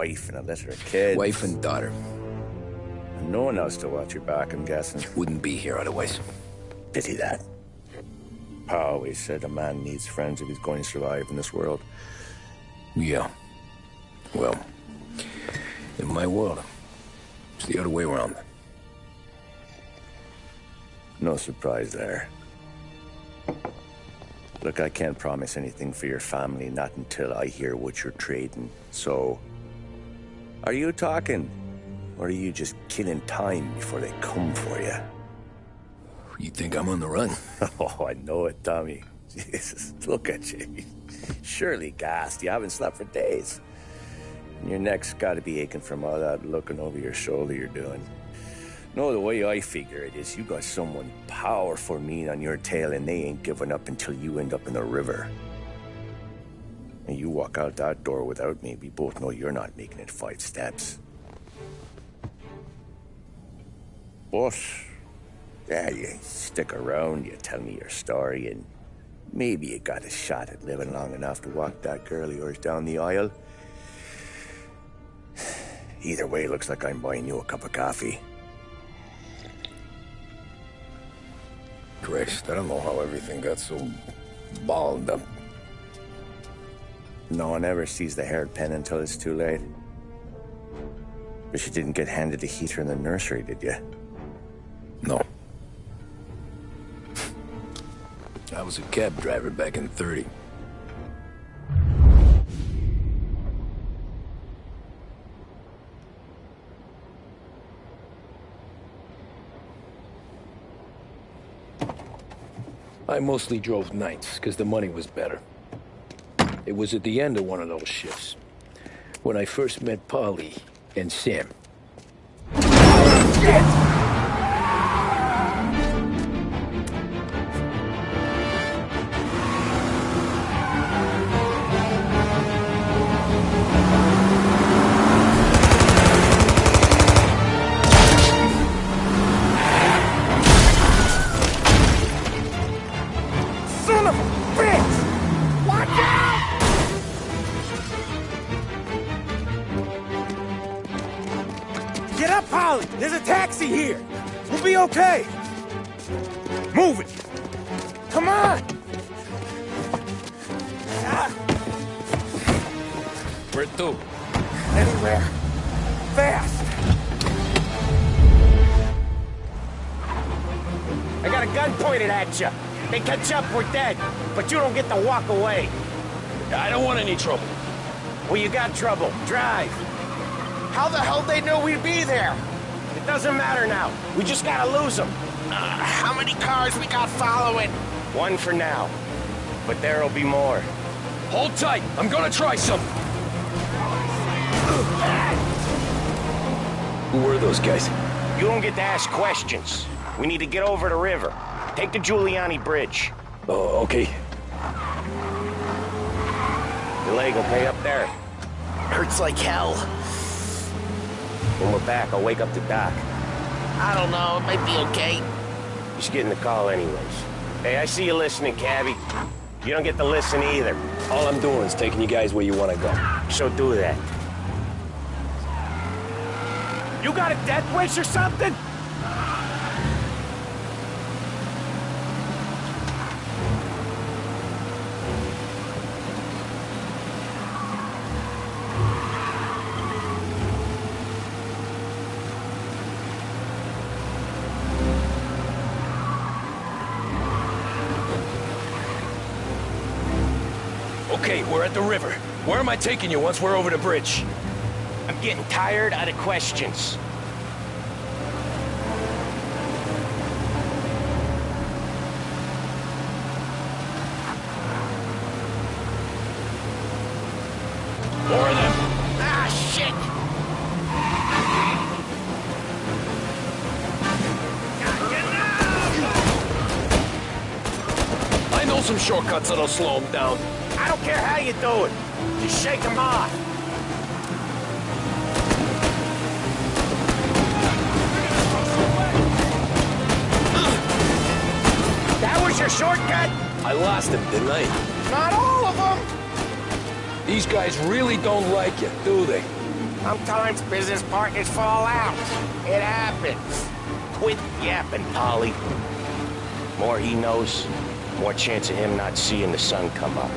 wife and a litter of kids. Wife and daughter. And no one else to watch your back, I'm guessing. Wouldn't be here otherwise. Pity that. Pa always said a man needs friends if he's going to survive in this world. Yeah. Well, in my world, it's the other way around. No surprise there. Look, I can't promise anything for your family, not until I hear what you're trading. So, are you talking? Or are you just killing time before they come for you? You think I'm on the run? Oh, I know it, Tommy. Jesus, look at you. Surely gassed. You haven't slept for days. And your neck's got to be aching from all that looking over your shoulder you're doing. No, the way I figure it is you got someone powerful mean on your tail and they ain't giving up until you end up in the river. And you walk out that door without me, we both know you're not making it 5 steps. But, yeah, you stick around, you tell me your story, and maybe you got a shot at living long enough to walk that girl of yours down the aisle. Either way, looks like I'm buying you a cup of coffee. Christ, I don't know how everything got so balled up. No one ever sees the haired pen until it's too late. But you didn't get handed a heater in the nursery, did you? No. I was a cab driver back in '30. I mostly drove nights, because the money was better. It was at the end of one of those shifts, when I first met Polly and Sam. Shit! There's a taxi here. We'll be okay. Move it. Come on. Where to? Anywhere. Fast. I got a gun pointed at you. They catch up, we're dead. But you don't get to walk away. I don't want any trouble. Well, you got trouble. Drive. How the hell they know we'd be there? It doesn't matter now. We just gotta lose them. How many cars we got following? One for now. But there'll be more. Hold tight. I'm gonna try something. Who were those guys? You don't get to ask questions. We need to get over the river. Take the Giuliani Bridge. Oh, okay. Your leg will pay up there. Hurts like hell. When we're back, I'll wake up the doc. I don't know, it might be okay. Just getting the call anyways. Hey, I see you listening, cabbie. You don't get to listen either. All I'm doing is taking you guys where you want to go. So do that. You got a death wish or something? Okay, we're at the river. Where am I taking you once we're over the bridge? I'm getting tired out of questions. More of them. Ah, shit! I know some shortcuts that'll slow them down. I don't care how you do it. Just shake them off. That was your shortcut? I lost him, didn't I? Not all of them. These guys really don't like you, do they? Sometimes business partners fall out. It happens. Quit yapping, Polly. More he knows, more chance of him not seeing the sun come up.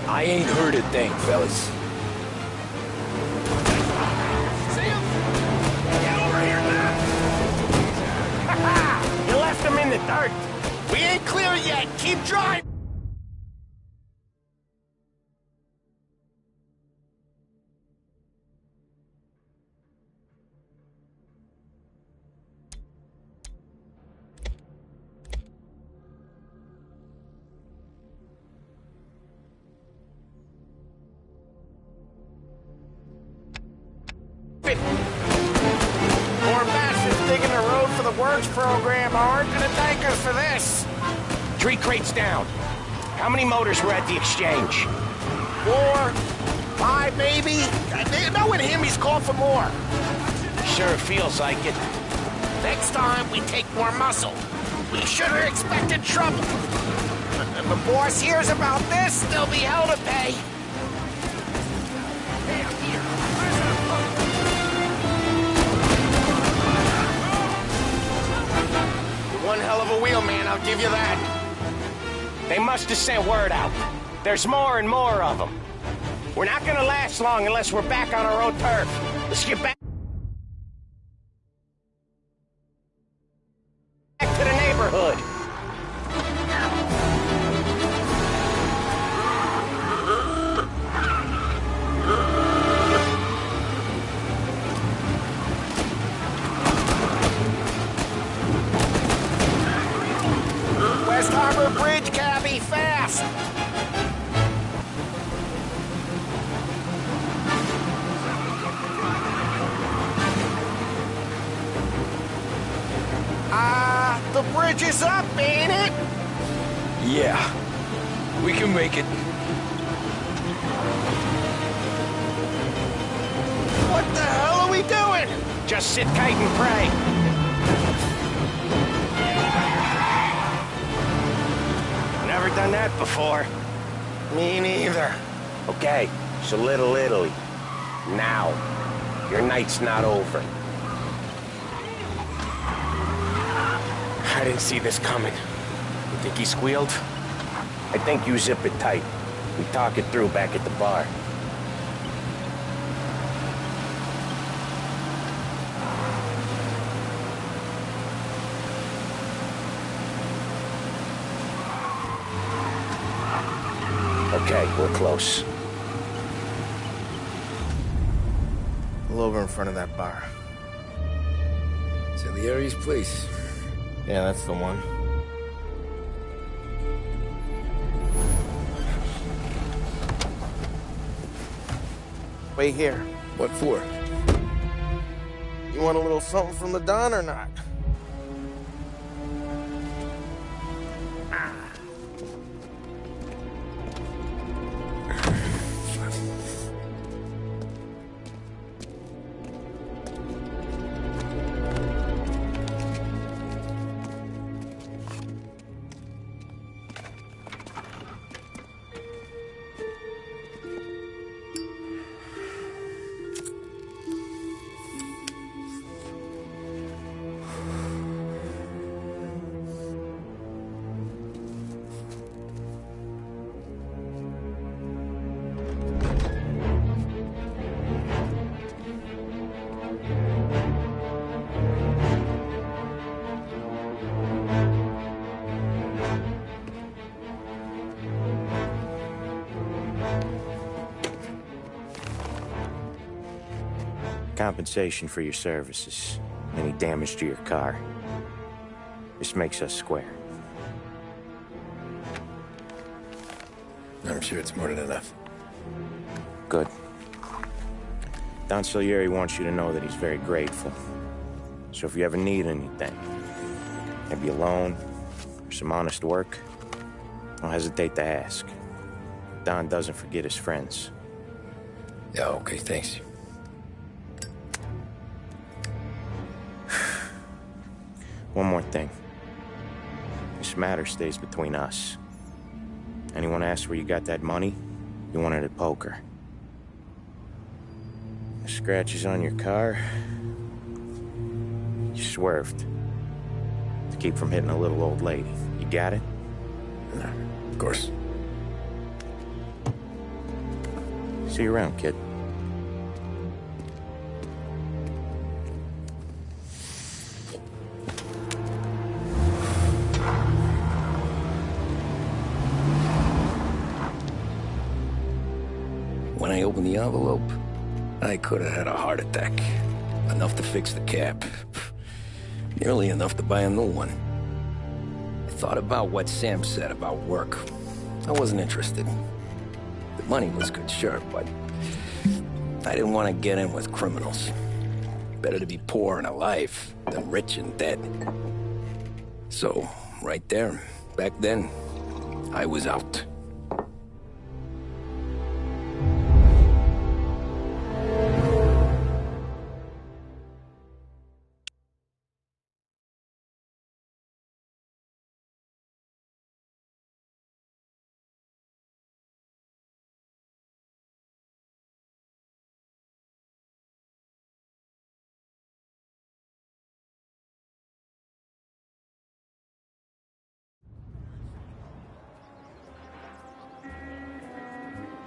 I ain't heard a thing, fellas. See him? Get over here now! Ha-ha! You left him in the dirt. We ain't clear yet. Keep driving. More bastards digging the road for the works program aren't gonna thank us for this. 3 crates down. How many motors were at the exchange? 4, 5 maybe? Knowing him, he's called for more. Sure feels like it. Next time, we take more muscle. We should have expected trouble. If the boss hears about this, There'll be hell to pay. one hell of a wheel, man, I'll give you that. They must have sent word out. There's more and more of them. We're not gonna last long unless we're back on our own turf. Let's get back to the neighborhood. West Harbor Bridge, cabby, fast! The bridge is up, ain't it? Yeah, we can make it. What the hell are we doing? Just sit tight and pray. Never done that before. Me neither. Okay, so Little Italy. Now. Your night's not over. I didn't see this coming. You think he squealed? I think you zip it tight. We talk it through back at the bar. Okay, we're close. Pull over in front of that bar. Salieri's place. Yeah, that's the one. Wait here. What for? You want a little something from the Don or not? Compensation for your services. Any damage to your car. This makes us square. I'm sure it's more than enough. Good. Don Salieri wants you to know that he's very grateful. So if you ever need anything, maybe a loan or some honest work, don't hesitate to ask. Don doesn't forget his friends. Yeah, okay, thanks. One more thing. This matter stays between us. Anyone asks where you got that money, you won it at poker. This scratches on your car. You swerved. To keep from hitting a little old lady. You got it? No, of course. See you around, kid. When I opened the envelope, I could have had a heart attack. Enough to fix the cab. Nearly enough to buy a new one. I thought about what Sam said about work. I wasn't interested. The money was good, sure, but I didn't want to get in with criminals. Better to be poor and alive than rich and dead. So, right there, back then, I was out.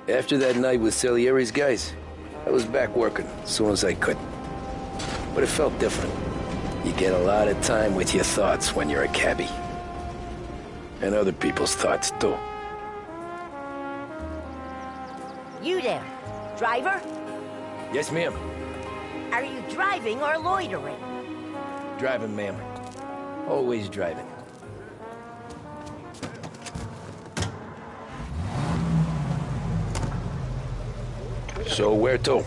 After that night with Salieri's guys, I was back working as soon as I could. But it felt different. You get a lot of time with your thoughts when you're a cabbie. And other people's thoughts, too. You there, driver? Yes, ma'am. Are you driving or loitering? Driving, ma'am. Always driving. So where to?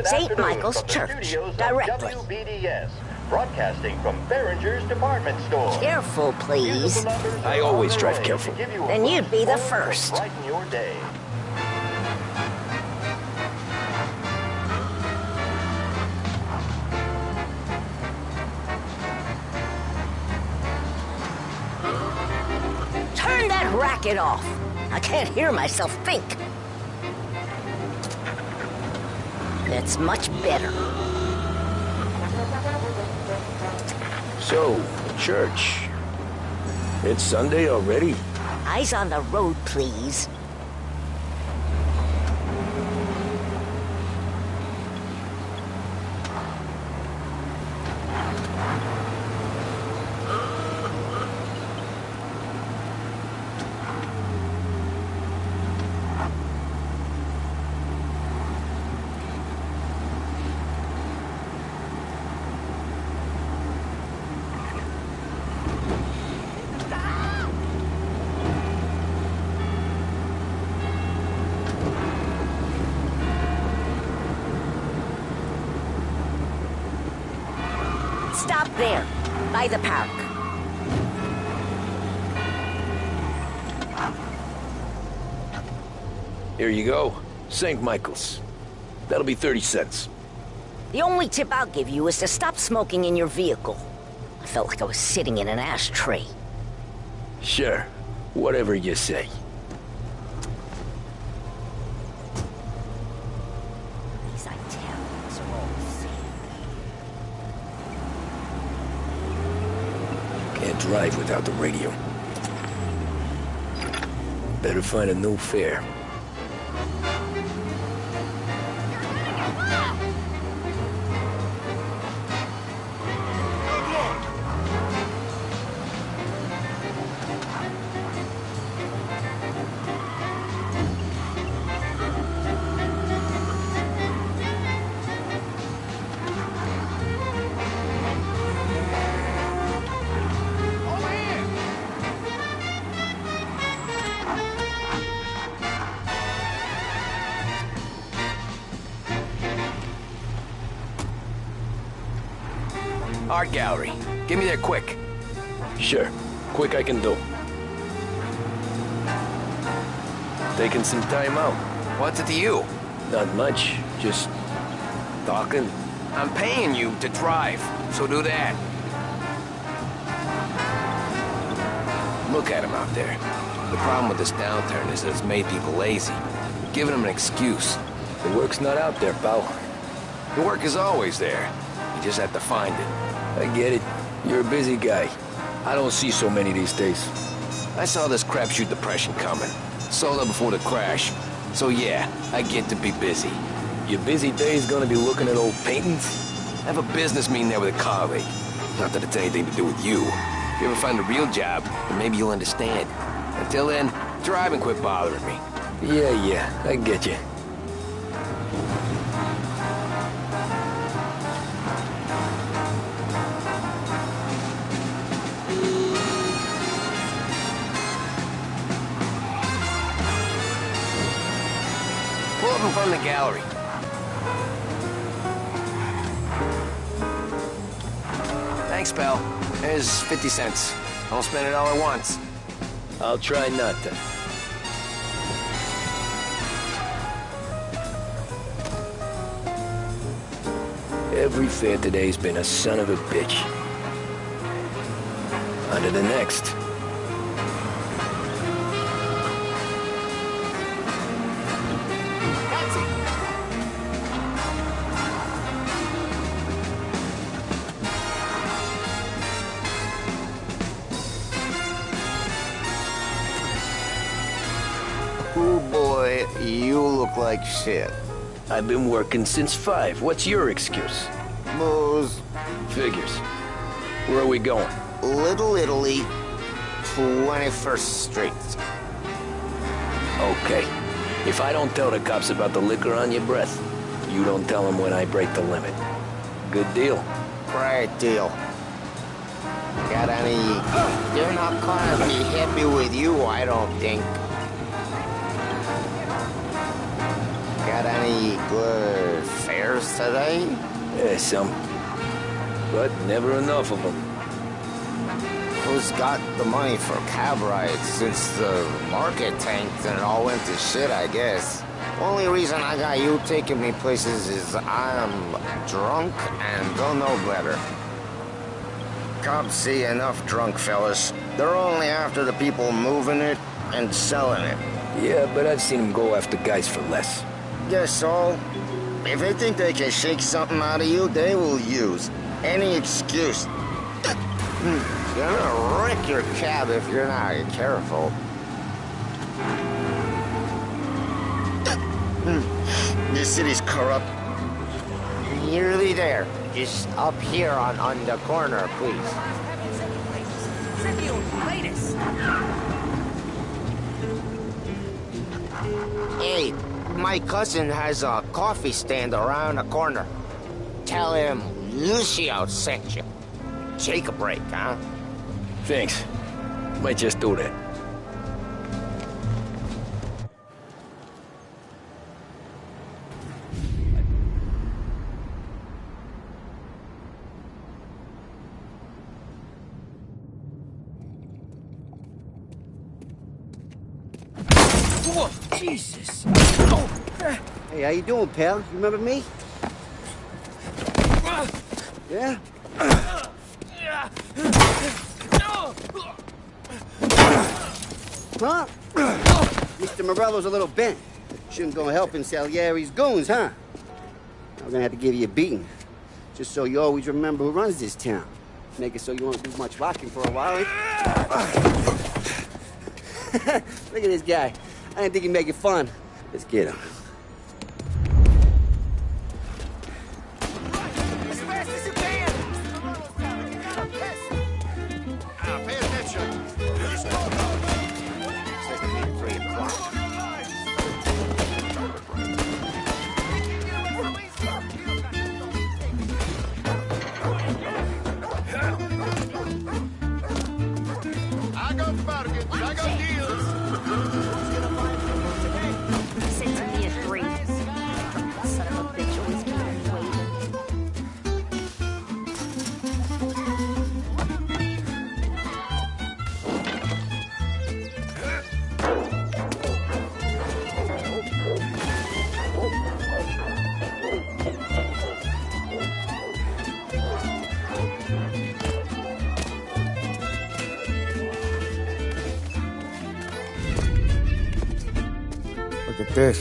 St. Michael's Church, directly. WBDS, broadcasting from Behringer's department store. Careful, please. I always drive careful. Then you'd be the first. Brighten your day. Turn that racket off. I can't hear myself think. That's much better. So, church. It's Sunday already? Eyes on the road, please. Stop there, by the park. Here you go. St. Michael's. That'll be 30 cents. The only tip I'll give you is to stop smoking in your vehicle. I felt like I was sitting in an ashtray. Sure. Whatever you say. These Italians are all the same. Can't drive without the radio. Better find a new fare. Art gallery. Get me there quick. Sure. Quick I can do. Taking some time out. What's it to you? Not much. Just talking. I'm paying you to drive, so do that. Look at him out there. The problem with this downturn is that it's made people lazy. Giving them an excuse. The work's not out there, pal. The work is always there. You just have to find it. I get it. You're a busy guy. I don't see so many these days. I saw this crapshoot depression coming. Sold up before the crash. So yeah, I get to be busy. Your busy day's gonna be looking at old paintings? I have a business meeting there with a colleague. Not that it's anything to do with you. If you ever find a real job, then maybe you'll understand. Until then, drive and quit bothering me. Yeah, I get you. Pull up in front of the gallery. Thanks, pal. There's 50 cents. I'll spend it all at once. I'll try not to. Every fare today's been a son of a bitch. On to the next. Oh boy, you look like shit. I've been working since 5. What's your excuse? Booze. Figures. Where are we going? Little Italy, 21st Street. Okay. If I don't tell the cops about the liquor on your breath, you don't tell them when I break the limit. Good deal. Great deal. Got any... They're not gonna be happy with you, I don't think. Got any good fares today? Yeah, some. But never enough of them. Who's got the money for cab rides since the market tanked and it all went to shit, I guess? Only reason I got you taking me places is I'm drunk and don't know better. Cops see enough drunk fellas. They're only after the people moving it and selling it. Yeah, but I've seen them go after guys for less. Guess so. If they think they can shake something out of you, they will use any excuse. You're gonna wreck your cab if you're not careful. This city's corrupt. Nearly there. Just up here on the corner, please. Hey, my cousin has a coffee stand around the corner. Tell him Lucio sent you. Take a break, huh? Thanks. Might just do that. Whoa, Jesus! Hey, how you doing, pal? You remember me? Yeah? Huh? Mr. Morello's a little bent. Shouldn't go helping Salieri's goons, huh? I'm gonna have to give you a beating. Just so you always remember who runs this town. Make it so you won't do much rocking for a while. Look at this guy. I didn't think he'd make it fun. Let's get him. As fast as you can! Pay attention! I got bargains, I got deals! Sent to me at 3. Son of a bitch always keeping me waiting. Look at this.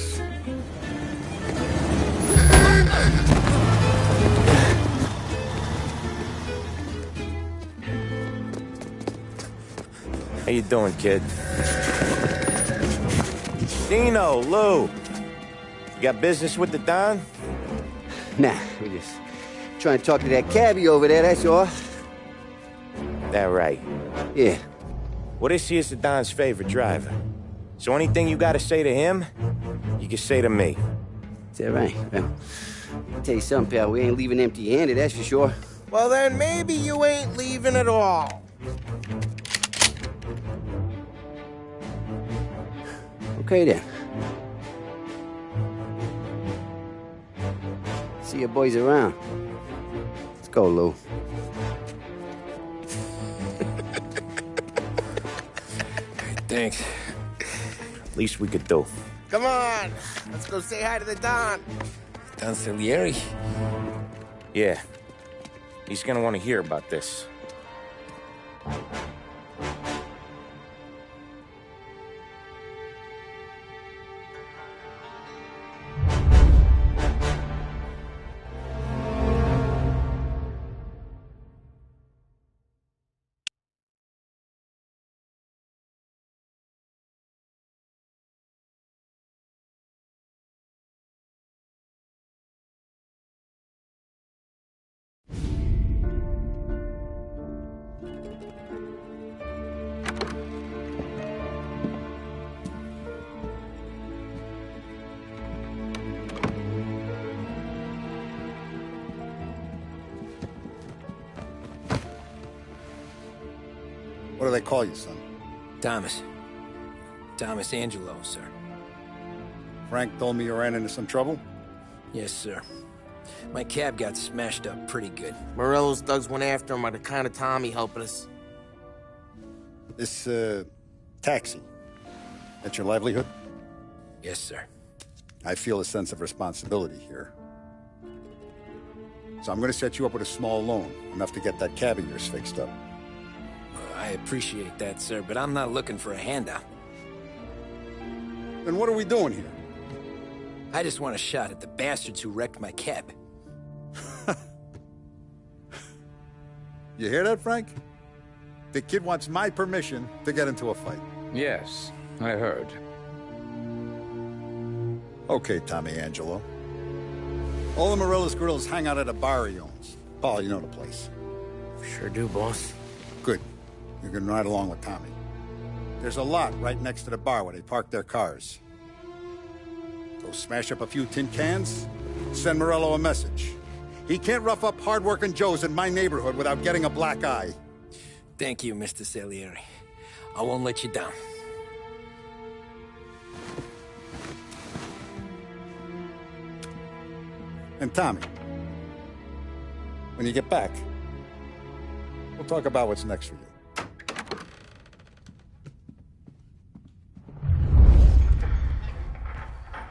How you doing, kid? Dino, Lou. You got business with the Don? Nah, we just trying to talk to that cabbie over there, that's all. That right. Yeah. Well, this here's the Don's favorite driver. So anything you gotta say to him, you can say to me. Is that right? Well, I'll tell you something, pal. We ain't leaving empty-handed, that's for sure. Well, then maybe you ain't leaving at all. Okay, then. See your boys around. Let's go, Lou. Thanks. Least we could do. Come on, let's go say hi to the Don. Don Salieri? Yeah. He's gonna want to hear about this. What do they call you, son? Thomas. Thomas Angelo, sir. Frank told me you ran into some trouble? Yes, sir. My cab got smashed up pretty good. Morello's thugs went after him by the kind of Tommy helping us. This, taxi. That's your livelihood? Yes, sir. I feel a sense of responsibility here. So I'm gonna set you up with a small loan, enough to get that cab of yours fixed up. I appreciate that, sir, but I'm not looking for a handout. Then what are we doing here? I just want a shot at the bastards who wrecked my cab. You hear that, Frank? The kid wants my permission to get into a fight. Yes, I heard. Okay, Tommy Angelo. All the Morello's girls hang out at a bar he owns. Paul, you know the place. Sure do, boss. Good. You can ride along with Tommy. There's a lot right next to the bar where they park their cars. Go smash up a few tin cans, send Morello a message. He can't rough up hard-working Joes in my neighborhood without getting a black eye. Thank you, Mr. Salieri. I won't let you down. And Tommy, when you get back, we'll talk about what's next for you.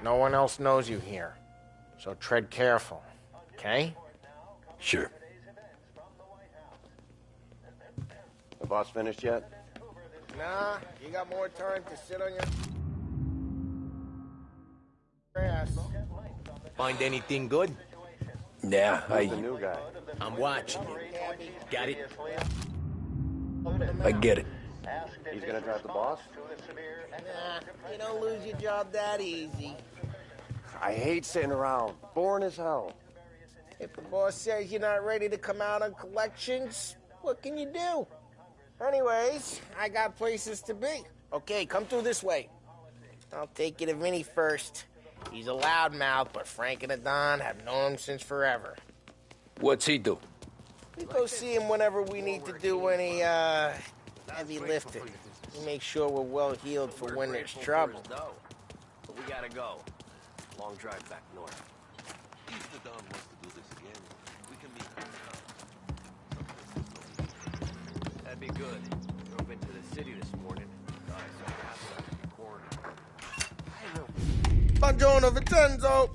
No one else knows you here, so tread careful, okay? Sure. The boss finished yet? Nah, you got more time to sit on your ass. Find anything good? Yeah, The new guy. I'm watching you. Got it? I get it. He's gonna drive the boss? Nah, you don't lose your job that easy. I hate sitting around. Boring as hell. If the boss says you're not ready to come out on collections, what can you do? Anyways, I got places to be. Okay, come through this way. I'll take you to Vinny first. He's a loudmouth, but Frank and the Don have known him since forever. What's he do? We go see him whenever we need to do any, heavy lifting. We make sure we're well healed for when there's trouble. But we gotta go. Long drive back north. If the Don wants to do this again, we can meet him. That'd be good. Drove into the city this morning. Thought I saw outside the corner. Buongiorno, Vincenzo!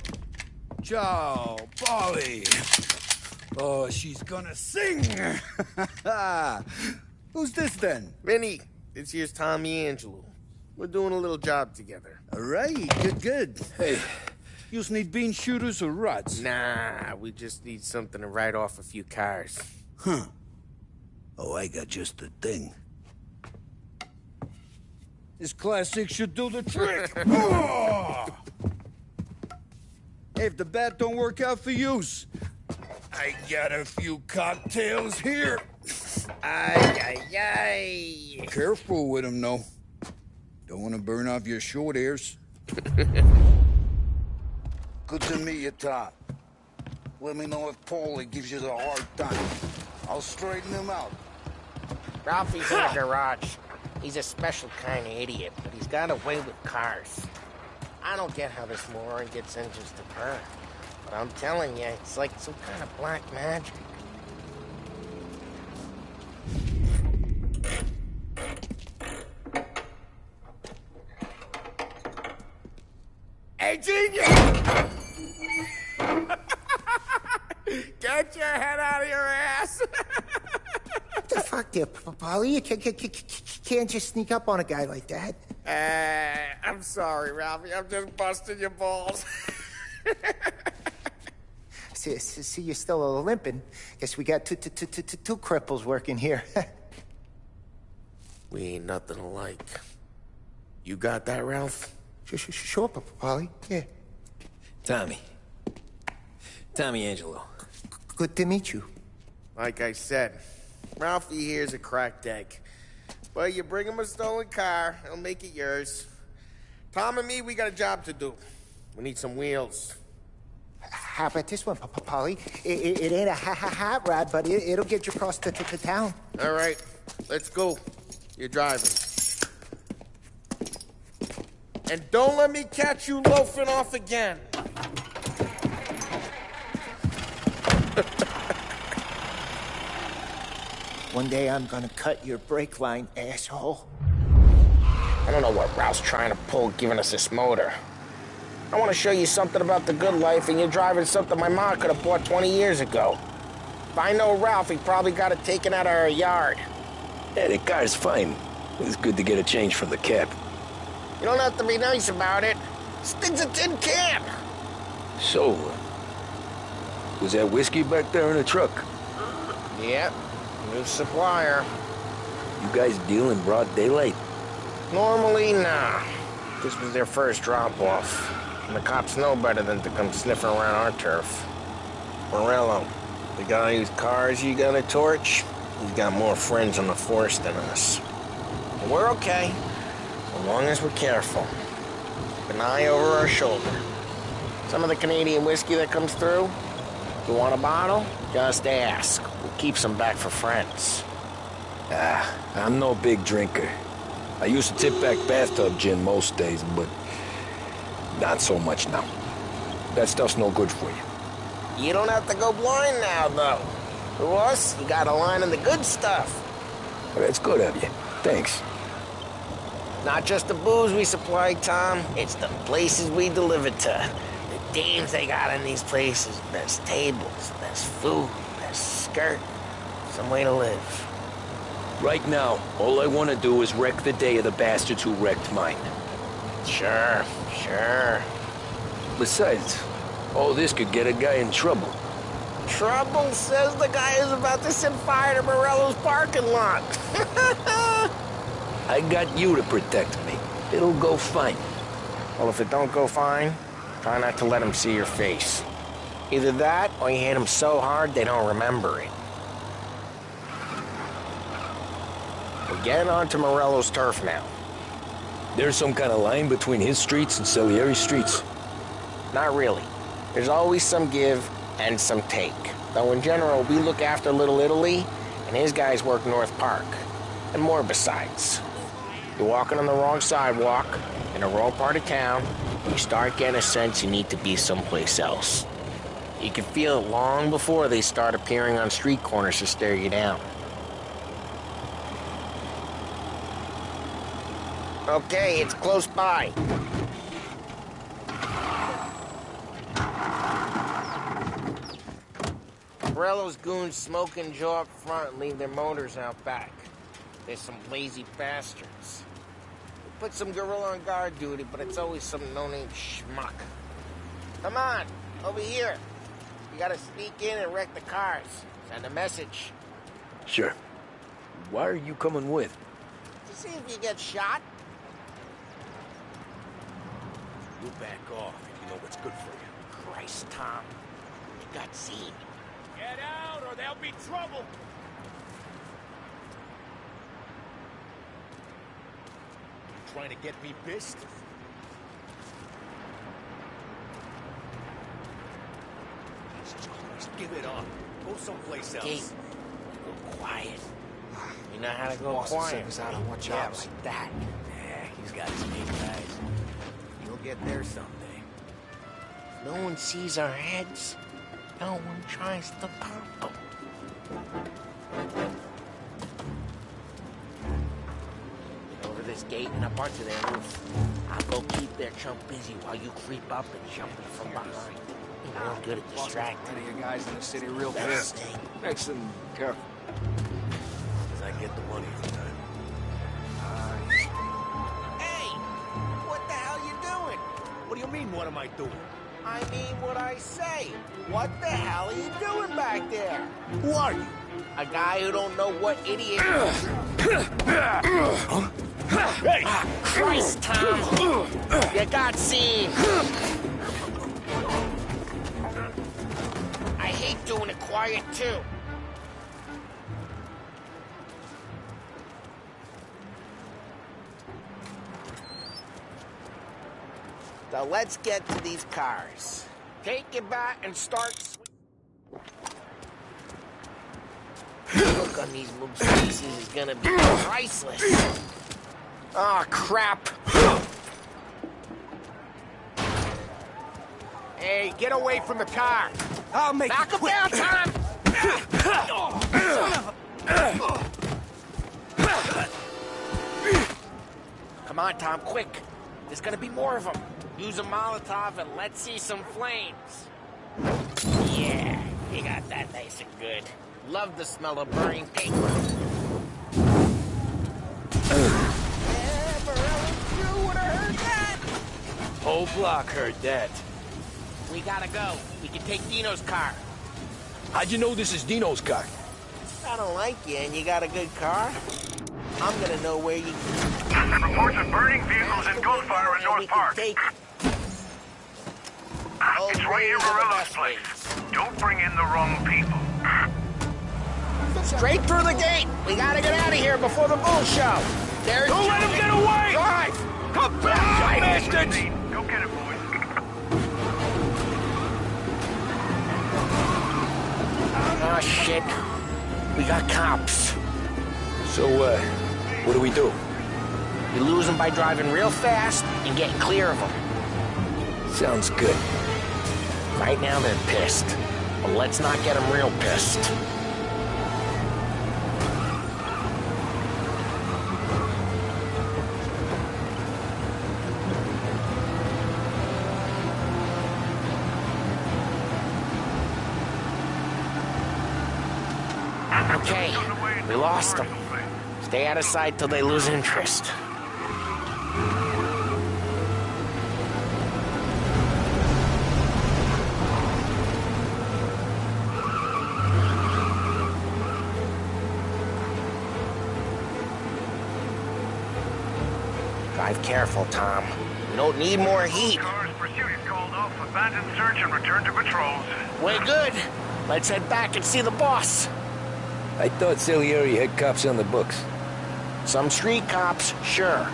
Ciao, Polly. Oh, she's gonna sing. Who's this then? Vinny, this here's Tommy Angelo. We're doing a little job together. All right, good. Hey, you need bean shooters or rods? Nah, we just need something to write off a few cars. Huh. Oh, I got just the thing. This classic should do the trick. Oh! Hey, if the bat don't work out for yous, I got a few cocktails here. Ay, ay, ay. Careful with them, though. Don't want to burn off your short hairs. Good to meet you, Todd. Let me know if Paulie gives you the hard time. I'll straighten him out. Ralphie's in the garage. He's a special kind of idiot, but he's got a way with cars. I don't get how this moron gets engines to burn. But I'm telling you, it's like some kind of black magic. Hey, genius! Get your head out of your ass! What the fuck there, Paulie? You can't just sneak up on a guy like that. I'm sorry, Ralphie. I'm just busting your balls. See, you're still limping. Guess we got two cripples working here. We ain't nothing alike. You got that, Ralph? Sure, Paulie. Yeah. Tommy Angelo. Good to meet you. Like I said, Ralphie here's a cracked egg. But you bring him a stolen car, he'll make it yours. Tom and me, we got a job to do. We need some wheels. How about this one, Paulie? It ain't a hot rod, but it'll get you across to town. All right, let's go. You're driving. And don't let me catch you loafing off again. One day I'm gonna cut your brake line, asshole. I don't know what Ralph's trying to pull giving us this motor. I want to show you something about the good life, and you're driving something my mom could have bought 20 years ago. If I know Ralph, he probably got it taken out of our yard. Yeah, the car's fine. It's good to get a change from the cab. You don't have to be nice about it. This thing's a tin can. So, was that whiskey back there in the truck? Yep, new supplier. You guys deal in broad daylight? Normally, nah. This was their first drop-off. And the cops know better than to come sniffing around our turf. Morello, the guy whose cars you got a torch, he's got more friends on the force than us. But we're okay, as long as we're careful. Keep an eye over our shoulder. Some of the Canadian whiskey that comes through, if you want a bottle, just ask. We'll keep some back for friends. I'm no big drinker. I used to tip back bathtub gin most days, but not so much now. That stuff's no good for you. You don't have to go blind now, though. To us, you got a line in the good stuff. That's good of you. Thanks. Not just the booze we supply, Tom. It's the places we deliver to. The dames they got in these places. Best tables, best food, best skirt. Some way to live. Right now, all I want to do is wreck the day of the bastards who wrecked mine. Sure. Besides, all this could get a guy in trouble. Trouble, says the guy who's about to set fire to Morello's parking lot. I got you to protect me. It'll go fine. Well, if it don't go fine, try not to let him see your face. Either that, or you hit him so hard they don't remember it. We're getting onto Morello's turf now. There's some kind of line between his streets and Salieri's streets? Not really. There's always some give and some take. Though in general, we look after Little Italy, and his guys work North Park. And more besides. You're walking on the wrong sidewalk, in the wrong part of town, you start getting a sense you need to be someplace else. You can feel it long before they start appearing on street corners to stare you down. Okay, it's close by. Morello's goons smoke and jaw up front and leave their motors out back. They're some lazy bastards. We put some gorilla on guard duty, but it's always some no-name schmuck. Come on, over here. You gotta sneak in and wreck the cars. Send a message. Sure. Why are you coming with? To see if you get shot. You back off if you know what's good for you. Christ, Tom. You got seen. Get out or there'll be trouble! You trying to get me pissed? Jesus Christ, give it up. Go someplace else. Kate, go quiet. You know how to go Boss quiet. sent us out on watch Yeah, out. like that. Yeah, he's got his eight guys. You'll get there someday. No one sees our heads. No one tries to pop them. Get over this gate and up onto their roof. I'll go keep their chump busy while you creep up and jump in from behind. You're real good at distracting. Any of you guys in the city real That's fast. thing. Excellent. Careful. As I get the money this time. Hey! What the hell you doing? What do you mean, what am I doing? I mean what I say. What the hell are you doing back there? Who are you? A guy who don't know what idiot... Hey! Christ, Tom! You got seen! I hate doing it quiet, too. So let's get to these cars. Take it back and start... Look on these moves faces is gonna be priceless. Oh, crap. Hey, get away from the car. I'll make Knock him down, Tom! Come on, Tom, quick. There's gonna be more of them. Use a Molotov and let's see some flames. Yeah, you got that nice and good. Love the smell of burning paper. You would have heard that. Whole block heard that. We gotta go. We can take Dino's car. How'd you know this is Dino's car? I don't like you and you got a good car. I'm gonna know where you... Reports of burning vehicles and gunfire in North Park. Take... It's right near Morello's place. Don't bring in the wrong people. Straight through the gate. We gotta get out of here before the bull show. There's... Don't let him get away! Drive! Come back, bastards! Go get it, boys. Oh, shit. We got cops. So, what do we do? You lose them by driving real fast and getting clear of them. Sounds good. Right now they're pissed. But let's not get them real pissed. Okay, we lost them. Stay out of sight till they lose interest. Drive careful, Tom. We don't need more heat. Cars pursuit is called off. Abandon search and return to patrols. We're good. Let's head back and see the boss. I thought Salieri had cops on the books. Some street cops, sure.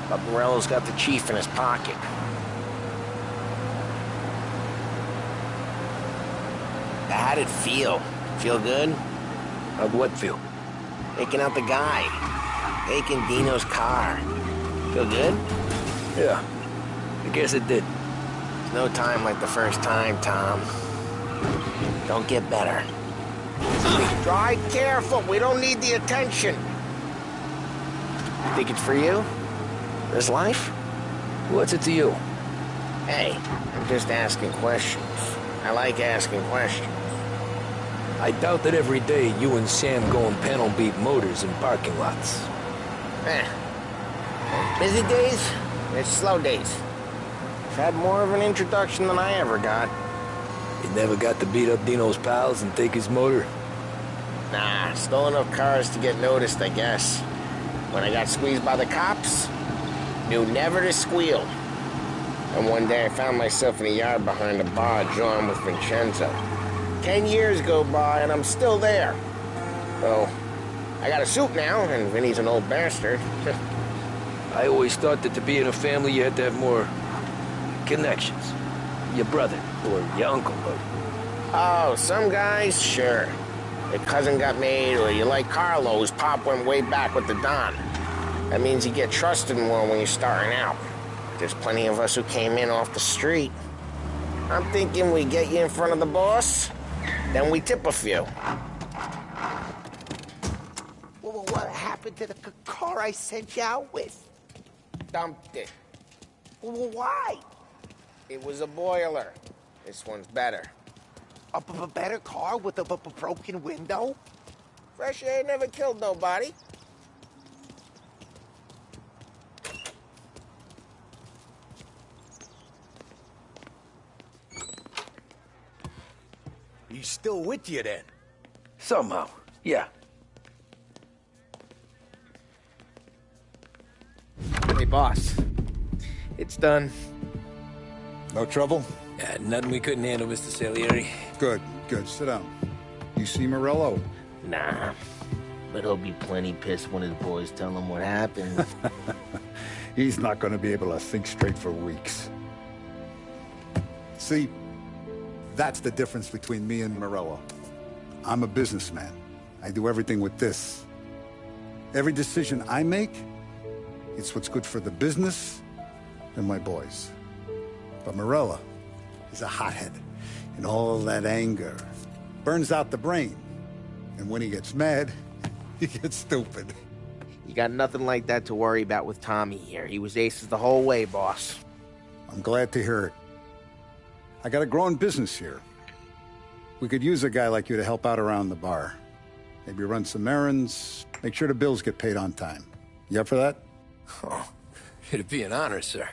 But Morello's got the chief in his pocket. How'd it feel? Feel good? How'd what feel? Taking out the guy. Taking Dino's car. Feel good? Yeah, I guess it did. There's no time like the first time, Tom. Don't get better. Drive careful. We don't need the attention. Think it's for you? This life? What's it to you? Hey, I'm just asking questions. I like asking questions. I doubt that every day you and Sam go and panel beat motors in parking lots. Busy days, there's slow days. I've had more of an introduction than I ever got. You never got to beat up Dino's pals and take his motor? Nah, stole enough cars to get noticed, I guess. When I got squeezed by the cops, knew never to squeal. And one day I found myself in the yard behind the bar, drawing with Vincenzo. 10 years go by, and I'm still there. So, I got a suit now, and Vinny's an old bastard. I always thought that to be in a family you had to have more connections. Your brother, or your uncle, or... Oh, some guys, sure. Your cousin got made, or you like Carlo's pop went way back with the Don. That means you get trusted more when you're starting out. There's plenty of us who came in off the street. I'm thinking we get you in front of the boss, then we tip a few. Well, what happened to the car I sent you out with? Dumped it. Well, why? It was a boiler. This one's better. A better car with a broken window? Fresh air never killed nobody. He's still with you then? Somehow, yeah. Hey, boss. It's done. No trouble? Yeah, nothing we couldn't handle, Mr. Salieri. Good, good. Sit down. You see Morello? Nah, but he'll be plenty pissed when his boys tell him what happened. He's not going to be able to think straight for weeks. See, that's the difference between me and Morello. I'm a businessman. I do everything with this. Every decision I make, it's what's good for the business and my boys. But Morello is a hothead, and all that anger burns out the brain. And when he gets mad, he gets stupid. You got nothing like that to worry about with Tommy here. He was aces the whole way, boss. I'm glad to hear it. I got a growing business here. We could use a guy like you to help out around the bar. Maybe run some errands, make sure the bills get paid on time. You up for that? Oh, it'd be an honor, sir.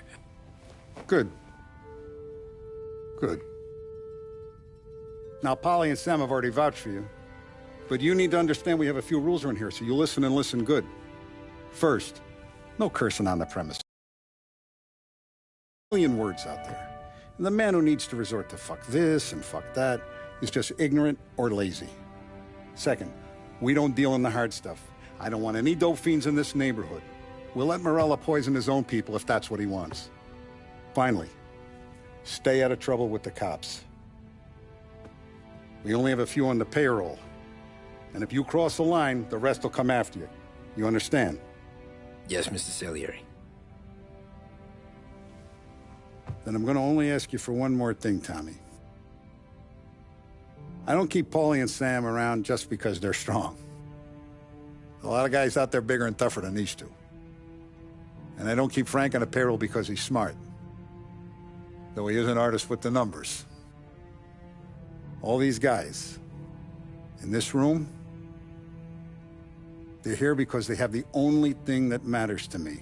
Good. Good. Now, Polly and Sam have already vouched for you. But you need to understand we have a few rules around here, so you listen and listen good. First, no cursing on the premise. A million words out there. And the man who needs to resort to fuck this and fuck that is just ignorant or lazy. Second, we don't deal in the hard stuff. I don't want any dope fiends in this neighborhood. We'll let Morello poison his own people if that's what he wants. Finally, stay out of trouble with the cops. We only have a few on the payroll. And if you cross the line, the rest will come after you. You understand? Yes, Mr. Salieri. Then I'm going to only ask you for one more thing, Tommy. I don't keep Paulie and Sam around just because they're strong. A lot of guys out there bigger and tougher than these two. And I don't keep Frank on a payroll because he's smart. Though he is an artist with the numbers. All these guys in this room, they're here because they have the only thing that matters to me.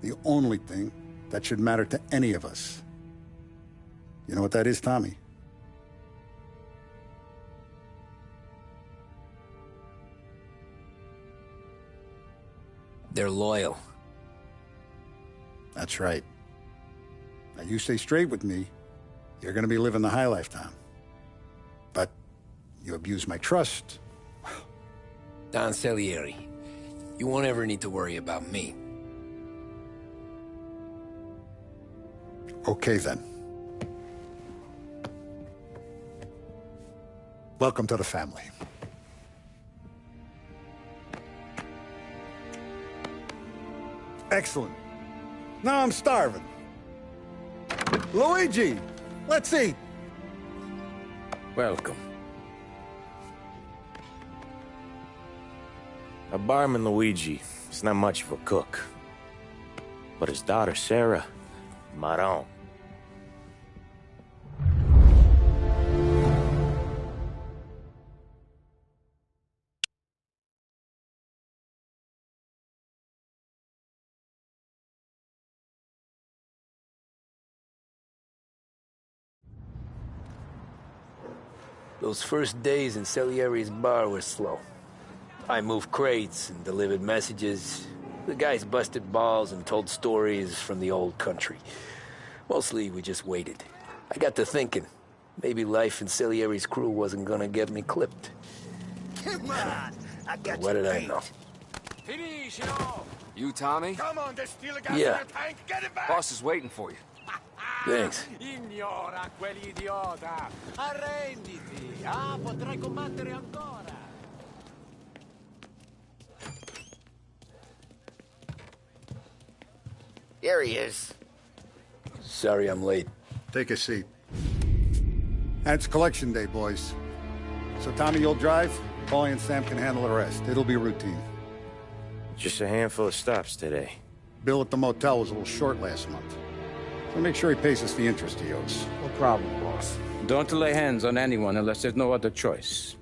The only thing that should matter to any of us. You know what that is, Tommy? They're loyal. That's right. Now, you stay straight with me, you're gonna be living the high life, Tom. But you abuse my trust. Don Salieri, you won't ever need to worry about me. Okay, then. Welcome to the family. Excellent. Now I'm starving. Luigi, let's eat. Welcome. A barman Luigi is not much of a cook. But his daughter Sarah, Maron. Those first days in Salieri's bar were slow. I moved crates and delivered messages. The guys busted balls and told stories from the old country. Mostly, we just waited. I got to thinking, maybe life in Salieri's crew wasn't gonna get me clipped. Come on, I got What you did I beat. know? You, Tommy? Come on, there's still a gas Yeah. in your tank. Get it back! Boss is waiting for you. Thanks. Ignora quell'idiota! Arrenditi! Ah, potrai combattere ancora! Here he is. Sorry I'm late. Take a seat. And it's collection day, boys. So Tommy, you'll drive. Paulie and Sam can handle the rest. It'll be routine. Just a handful of stops today. Bill at the motel was a little short last month. So make sure he pays us the interest he owes. No problem, boss. Don't lay hands on anyone unless there's no other choice.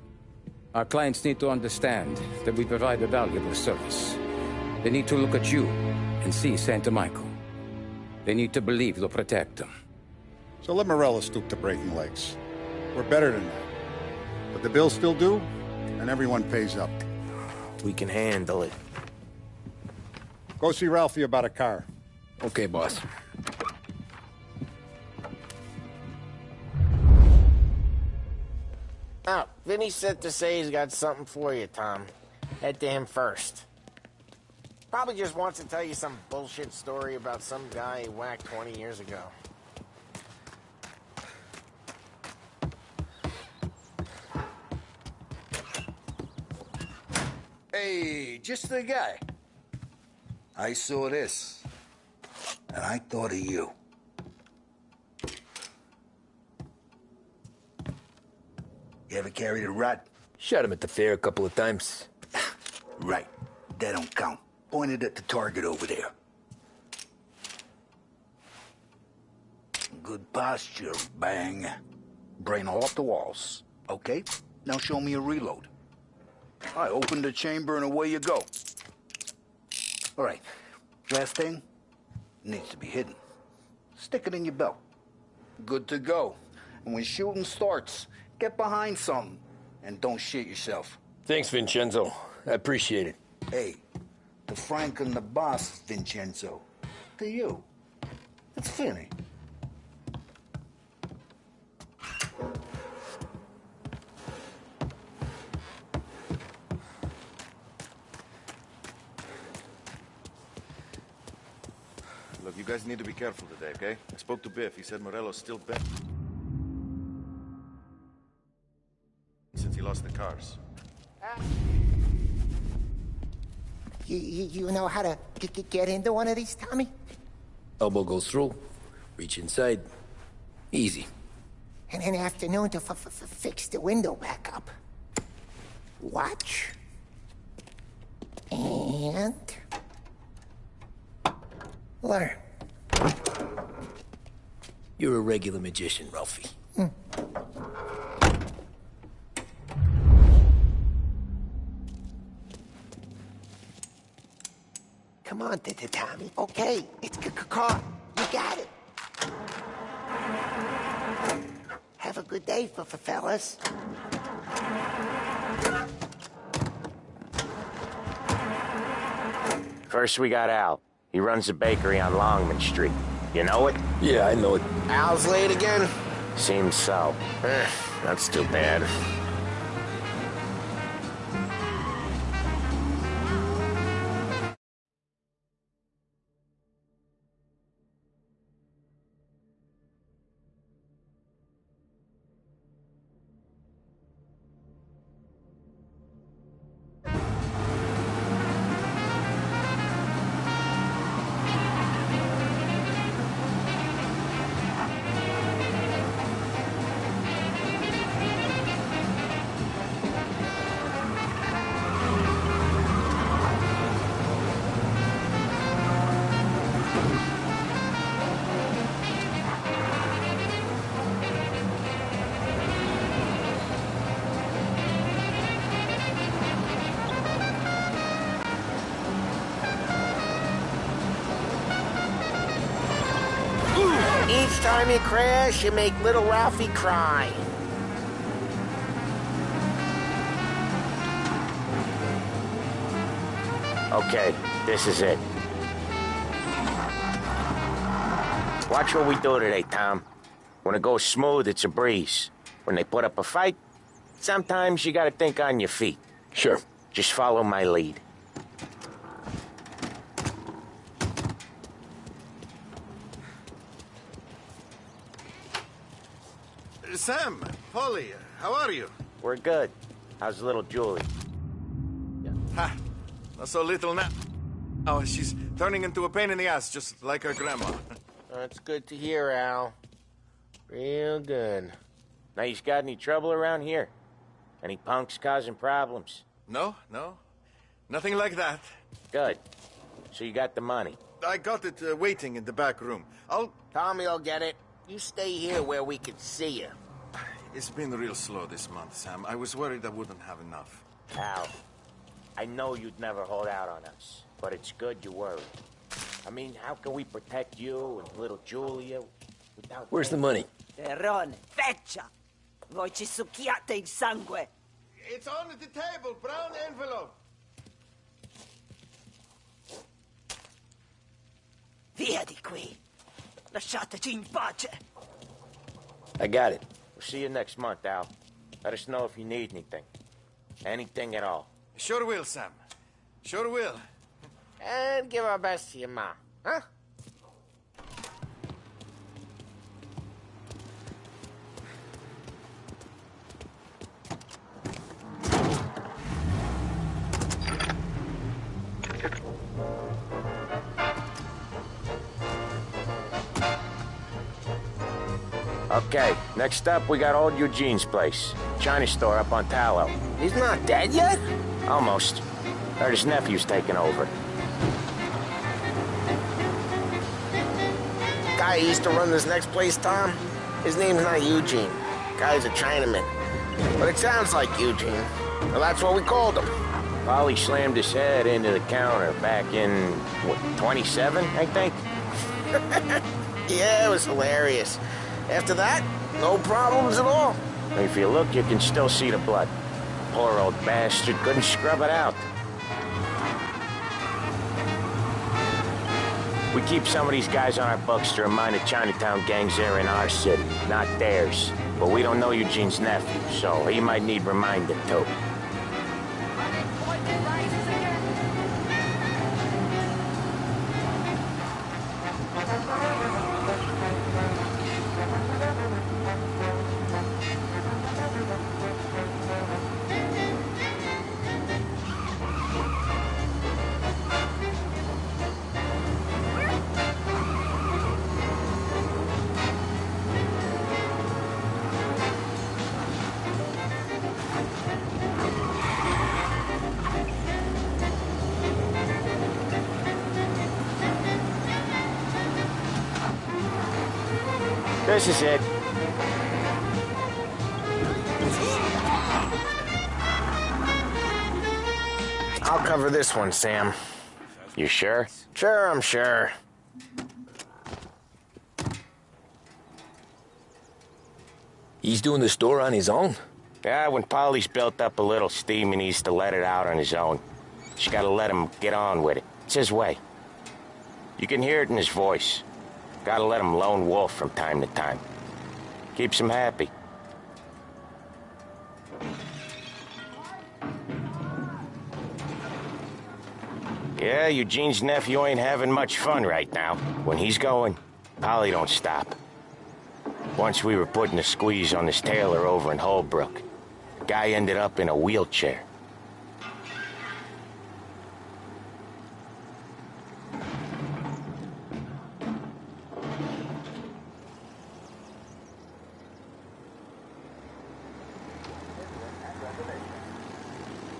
Our clients need to understand that we provide a valuable service. They need to look at you and see Santa Michael. They need to believe you'll protect them. So let Morello stoop to breaking legs. We're better than that. But the bill's still due, and everyone pays up. We can handle it. Go see Ralphie about a car. Okay, boss. Now, Vinny said to say he's got something for you, Tom. Head to him first. Probably just wants to tell you some bullshit story about some guy he whacked 20 years ago. Hey, just the guy. I saw this, and I thought of you. You ever carried a rat? Shot him at the fair a couple of times. Right. That don't count. Pointed at the target over there. Good posture, bang. Brain all off the walls. Okay, now show me a reload. I open the chamber and away you go. All right, last thing needs to be hidden. Stick it in your belt. Good to go. And when shooting starts, get behind something and don't shit yourself. Thanks, Vincenzo. I appreciate it. Hey, to Frank and the boss, Vincenzo. To you, it's Finny. Look, you guys need to be careful today, okay? I spoke to Biff. He said Morello's still bent since he lost the cars. You know how to get into one of these, Tommy? Elbow goes through, reach inside. Easy. And an afternoon to fix the window back up. Watch. And... learn. You're a regular magician, Ralphie. Come on, Tommy. Okay, it's caught. You got it. Have a good day, fellas. First, we got Al. He runs a bakery on Longman Street. You know it? Yeah, I know it. Al's late again? Seems so. That's too bad. Each time you crash, you make little Ralphie cry. Okay, this is it. Watch what we do today, Tom. When it goes smooth, it's a breeze. When they put up a fight, sometimes you gotta think on your feet. Sure. Just follow my lead. Sam, Polly, how are you? We're good. How's little Julie? Ha! Not so little now. Oh, she's turning into a pain in the ass, just like her grandma. That's good to hear, Al. Real good. Now, you got any trouble around here? Any punks causing problems? No. Nothing like that. Good. So you got the money? I got it waiting in the back room. Tommy will get it. You stay here where we can see you. It's been real slow this month, Sam. I was worried I wouldn't have enough. Al, I know you'd never hold out on us, but it's good you worried. I mean, how can we protect you and little Julia without... Where's the money? Terrone, feccia! Voi ci succhiate il sangue! It's on the table, brown envelope. Via di qui! Lasciateci in pace! I got it. We'll see you next month, Al. Let us know if you need anything. Anything at all. Sure will, Sam. Sure will. And give our best to your mom, huh? Okay, next up we got old Eugene's place. China store up on Tallow. He's not dead yet? Almost. Heard his nephew's taking over. Guy who used to run this next place, Tom? His name's not Eugene. Guy's a Chinaman. But it sounds like Eugene. Well, that's what we called him. Polly slammed his head into the counter back in, what, 27, I think? Yeah, it was hilarious. After that, no problems at all. If you look, you can still see the blood. Poor old bastard couldn't scrub it out. We keep some of these guys on our books to remind the Chinatown gangs they're in our city, not theirs. But we don't know Eugene's nephew, so he might need reminding too. This is it. I'll cover this one, Sam. You sure? Sure, I'm sure. He's doing the store on his own? Yeah, when Polly's built up a little steam, he needs to let it out on his own. Just gotta let him get on with it. It's his way. You can hear it in his voice. Gotta let him lone wolf from time to time. Keeps him happy. Yeah, Eugene's nephew ain't having much fun right now. When he's going, Polly don't stop. Once we were putting a squeeze on this tailor over in Holbrook. The guy ended up in a wheelchair.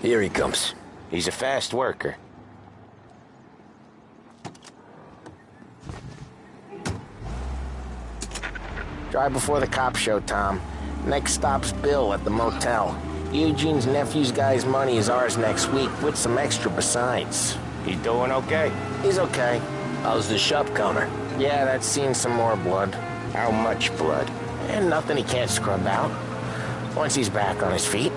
Here he comes. He's a fast worker. Drive before the cops show, Tom. Next stop's Bill at the motel. Eugene's nephew's guy's money is ours next week, with some extra besides. He doing okay? He's okay. How's the shop counter? Yeah, that's seen some more blood. How much blood? And nothing he can't scrub out. Once he's back on his feet.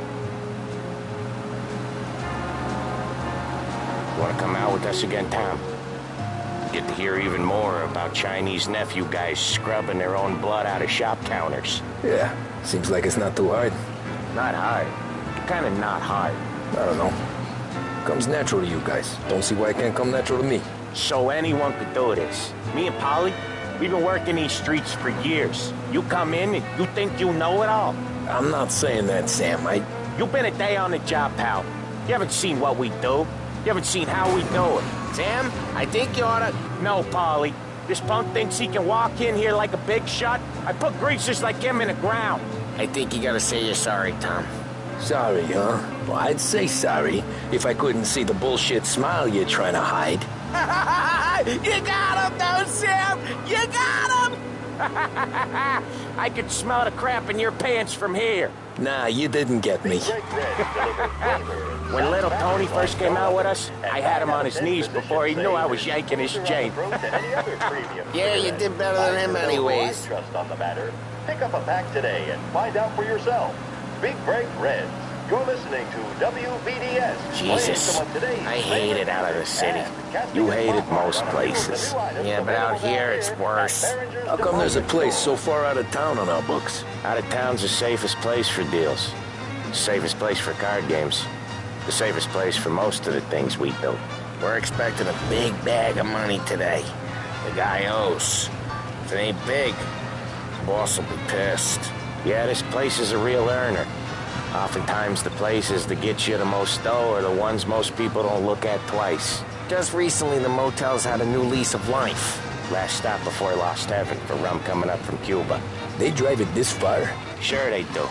You want to come out with us again, Tom? Get to hear even more about Chinese nephew guys scrubbing their own blood out of shop counters. Yeah, seems like it's not too hard. Not hard. Kinda not hard. I don't know. Comes natural to you guys. Don't see why it can't come natural to me. So anyone could do this. Me and Polly, we've been working these streets for years. You come in and you think you know it all. I'm not saying that, Sam. You've been a day on the job, pal. You haven't seen what we do. You haven't seen how we do it. Sam, I think you oughta... No, Polly. This punk thinks he can walk in here like a big shot. I put greasers like him in the ground. I think you gotta say you're sorry, Tom. Sorry, huh? Well, I'd say sorry if I couldn't see the bullshit smile you're trying to hide. You got him, though, Sam! You got him! I could smell the crap in your pants from here. Nah, you didn't get me. When little Tony first came out with us, I had him on his knees before he knew I was yanking his chain. Yeah, you did better than him anyways. Trust on the matter. Pick up a pack today and find out for yourself. Big Break Reds. You're listening to WVDS. Jesus, I hate it out of the city. You hate it most places. Yeah, but out here it's worse. How come there's a place so far out of town on our books? Out of town's the safest place for deals. The safest place for card games. The safest place for most of the things we do. We're expecting a big bag of money today. The guy owes. If it ain't big, boss will be pissed. Yeah, this place is a real earner. Oftentimes the places that get you the most dough are the ones most people don't look at twice. Just recently the motel's had a new lease of life. Last stop before Lost Heaven for rum coming up from Cuba. They drive it this far? Sure they do.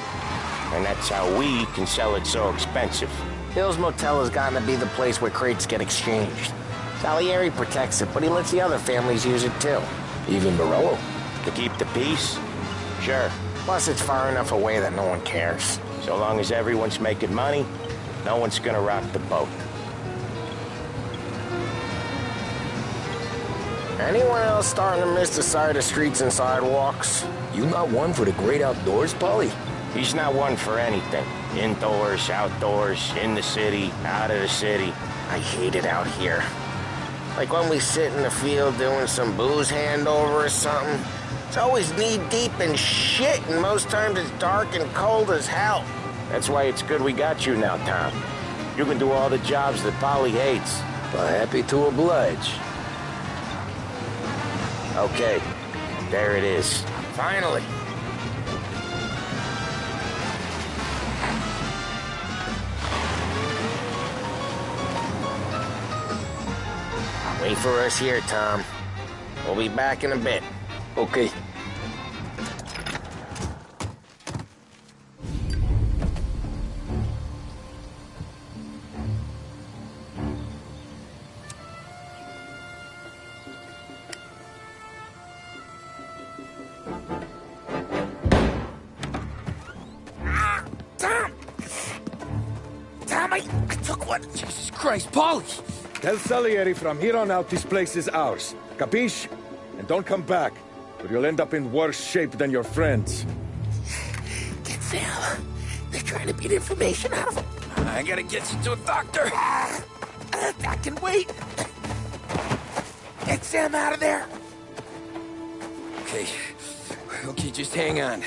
And that's how we can sell it so expensive. Hill's Motel has gotten to be the place where crates get exchanged. Salieri protects it, but he lets the other families use it too. Even Morello? To keep the peace? Sure. Plus it's far enough away that no one cares. So long as everyone's making money, no one's gonna rock the boat. Anyone else starting to miss the sight of streets and sidewalks? You not one for the great outdoors, Polly? He's not one for anything. Indoors, outdoors, in the city, out of the city. I hate it out here. Like when we sit in the field doing some booze handover or something. It's always knee-deep in shit, and most times it's dark and cold as hell. That's why it's good we got you now, Tom. You can do all the jobs that Polly hates. Well, happy to oblige. Okay, there it is. Finally. Wait for us here, Tom. We'll be back in a bit. Okay. Tom, I took one. Jesus Christ, Polly! Tell Salieri from here on out this place is ours. Capiche? And don't come back, or you'll end up in worse shape than your friends. Get Sam. They're trying to beat information out of him. I gotta get you to a doctor. I can wait. Get Sam out of there. Okay. Okay, just hang on.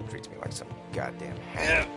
Treats me like some goddamn ham.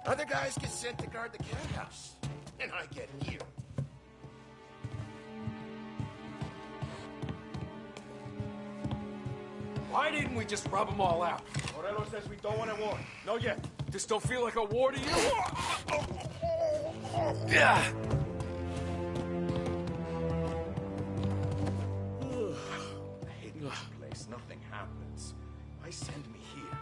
Other guys get sent to guard the cat house. And I get here. Why didn't we just rub them all out? Morello says we don't want a war. No yet. This don't feel like a war to you? Yeah. I hate this place. Nothing happens. Why send me here?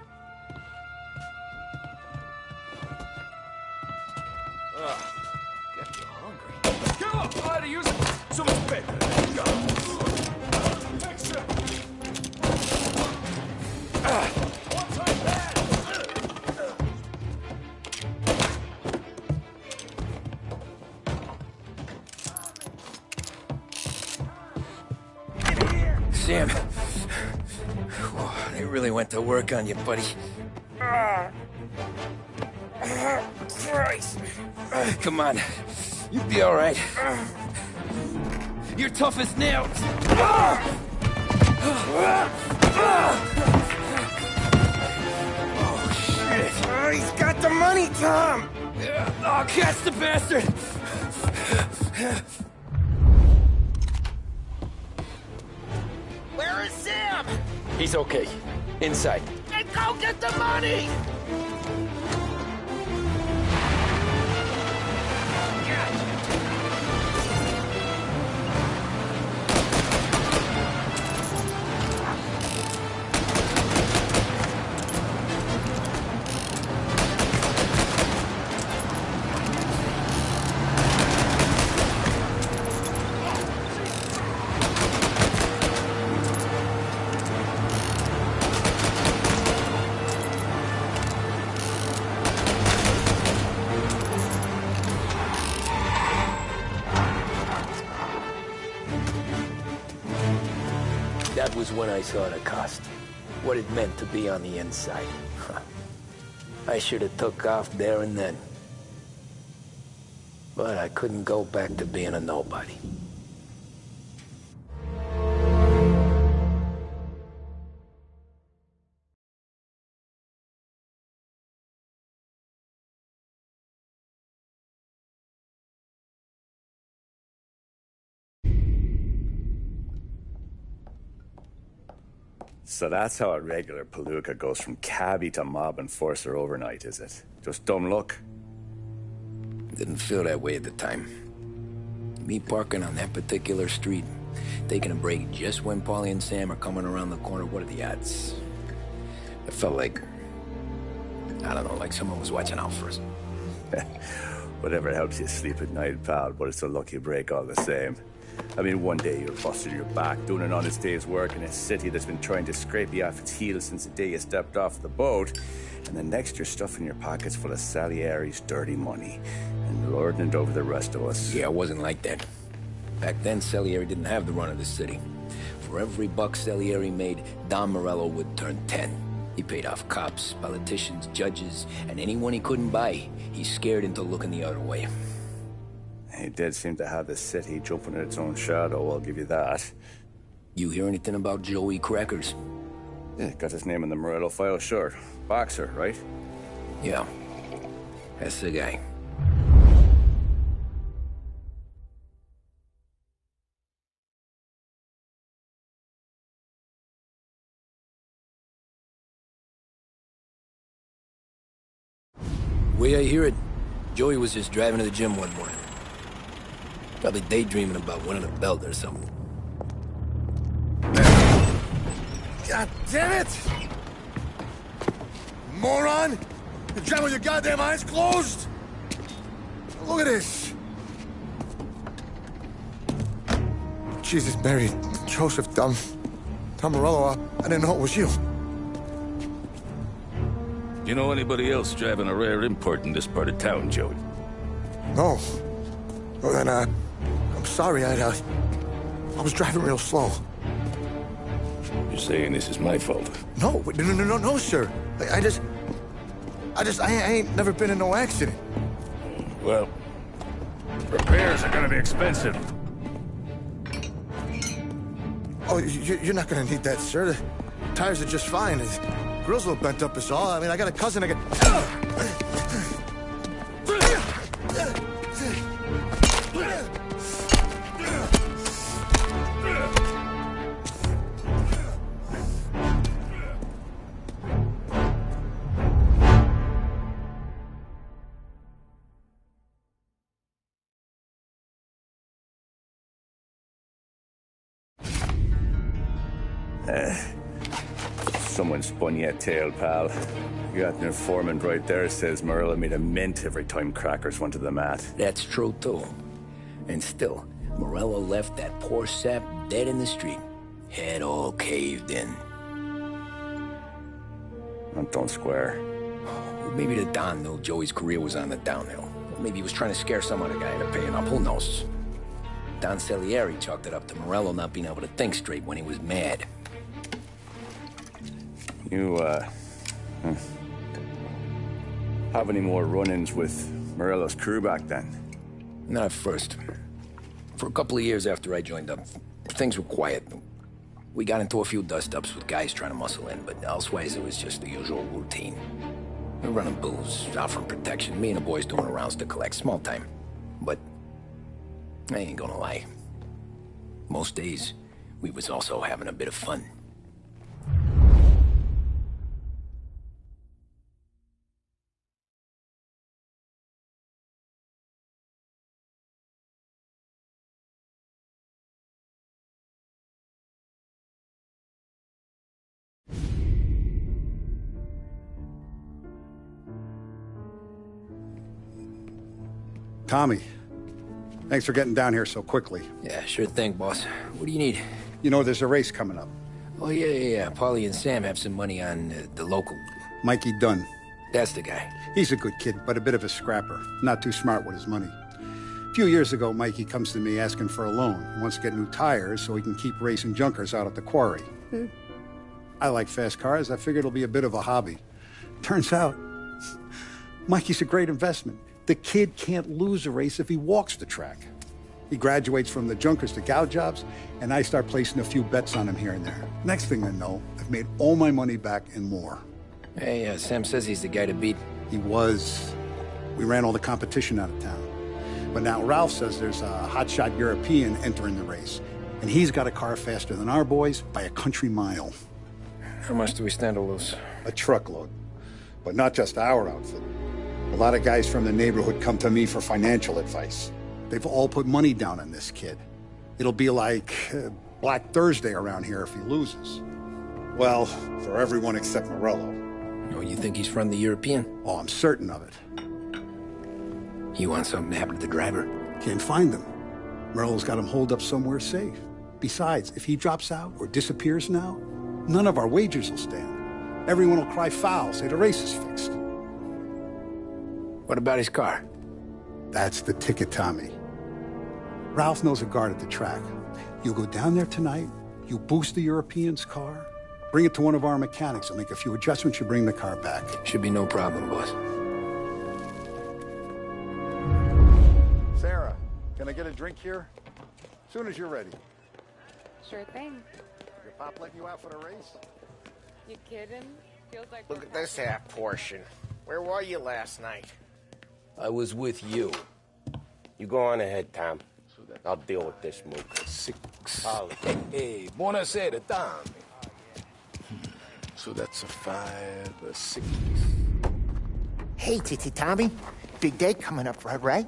Get me hungry. Kill him! Try to use it. So much better. Fix it. One time back. Sam. Whoa, they really went to work on you, buddy. Christ. Come on. You'll be all right. You're tough as nails. Oh, shit. Oh, he's got the money, Tom! Oh, catch the bastard! Where is Sam? He's okay. Inside. Then go get the money! That was when I saw the cost. What it meant to be on the inside. I should have took off there and then. But I couldn't go back to being a nobody. So that's how a regular palooka goes from cabbie to mob enforcer overnight, is it? Just dumb luck? Didn't feel that way at the time. Me parking on that particular street, taking a break just when Paulie and Sam are coming around the corner, what are the odds? It felt like, I don't know, like someone was watching out for us. Whatever helps you sleep at night, pal, but it's a lucky break all the same. I mean, one day you're busting your back, doing an honest day's work in a city that's been trying to scrape you off its heels since the day you stepped off the boat, and the next you're stuffing your pockets full of Salieri's dirty money and lording it over the rest of us. Yeah, it wasn't like that. Back then, Salieri didn't have the run of the city. For every buck Salieri made, Don Morello would turn 10. He paid off cops, politicians, judges, and anyone he couldn't buy, he scared into looking the other way. He did seem to have the city jumping in its own shadow, I'll give you that. You hear anything about Joey Crackers? Yeah, got his name in the Morello file, sure. Boxer, right? Yeah, that's the guy. Way I hear it, Joey was just driving to the gym one morning. Probably daydreaming about winning a belt or something. God damn it! Moron! You driving with your goddamn eyes closed? Look at this! Jesus, Mary, Joseph, Tom Morello, I didn't know it was you. You know anybody else driving a rare import in this part of town, Joey? No. Well, then, I'm sorry, I was driving real slow. You're saying this is my fault? No, sir. I ain't never been in no accident. Well, repairs are gonna be expensive. Oh, you're not gonna need that, sir. The tires are just fine. The grill's a little bent up is all. I mean, I got a cousin I got... Someone spun you a tale, pal. You got an informant right there says Morello made a mint every time crackers went to the mat. That's true, too. And still, Morello left that poor sap dead in the street. Head all caved in. That don't square. Well, maybe the Don knew Joey's career was on the downhill. Or maybe he was trying to scare some other guy into paying up. Who knows? Don Salieri chalked it up to Morello not being able to think straight when he was mad. You, have any more run-ins with Morello's crew back then? Not at first. For a couple of years after I joined up, things were quiet. We got into a few dust-ups with guys trying to muscle in, but elsewise it was just the usual routine. We're running booze, offering protection, me and the boys doing the rounds to collect, small time. But I ain't gonna lie. Most days, we was also having a bit of fun. Tommy, thanks for getting down here so quickly. Yeah, sure thing, boss. What do you need? You know, there's a race coming up. Oh, yeah. Paulie and Sam have some money on the local. Mikey Dunn. That's the guy. He's a good kid, but a bit of a scrapper. Not too smart with his money. A few years ago, Mikey comes to me asking for a loan. He wants to get new tires so he can keep racing junkers out at the quarry. I like fast cars. I figured it'll be a bit of a hobby. Turns out, Mikey's a great investment. The kid can't lose a race if he walks the track. He graduates from the junkers to gal jobs, and I start placing a few bets on him here and there. Next thing I know, I've made all my money back and more. Hey, Sam says he's the guy to beat. He was. We ran all the competition out of town. But now Ralph says there's a hotshot European entering the race, and he's got a car faster than our boys by a country mile. How much do we stand to lose? A truckload. But not just our outfit. A lot of guys from the neighborhood come to me for financial advice. They've all put money down on this kid. It'll be like Black Thursday around here if he loses. Well, for everyone except Morello. Oh, you think he's from the European? Oh, I'm certain of it. You want something to happen to the driver? Can't find him. Morello's got him holed up somewhere safe. Besides, if he drops out or disappears now, none of our wagers will stand. Everyone will cry foul, say the race is fixed. What about his car? That's the ticket, Tommy. Ralph knows a guard at the track. You go down there tonight, you boost the European's car, bring it to one of our mechanics. I'll make a few adjustments, you bring the car back. Should be no problem, boss. Sarah, can I get a drink here? As soon as you're ready. Sure thing. Your pop letting you out for the race? You kidding? Feels like Look at this half portion. Where were you last night? I was with you. You go on ahead, Tom. I'll deal with this move. 6. Ollie. Hey, buonasera, Tommy. So that's a 5, a 6. Hey, Tommy. Big day coming up, right?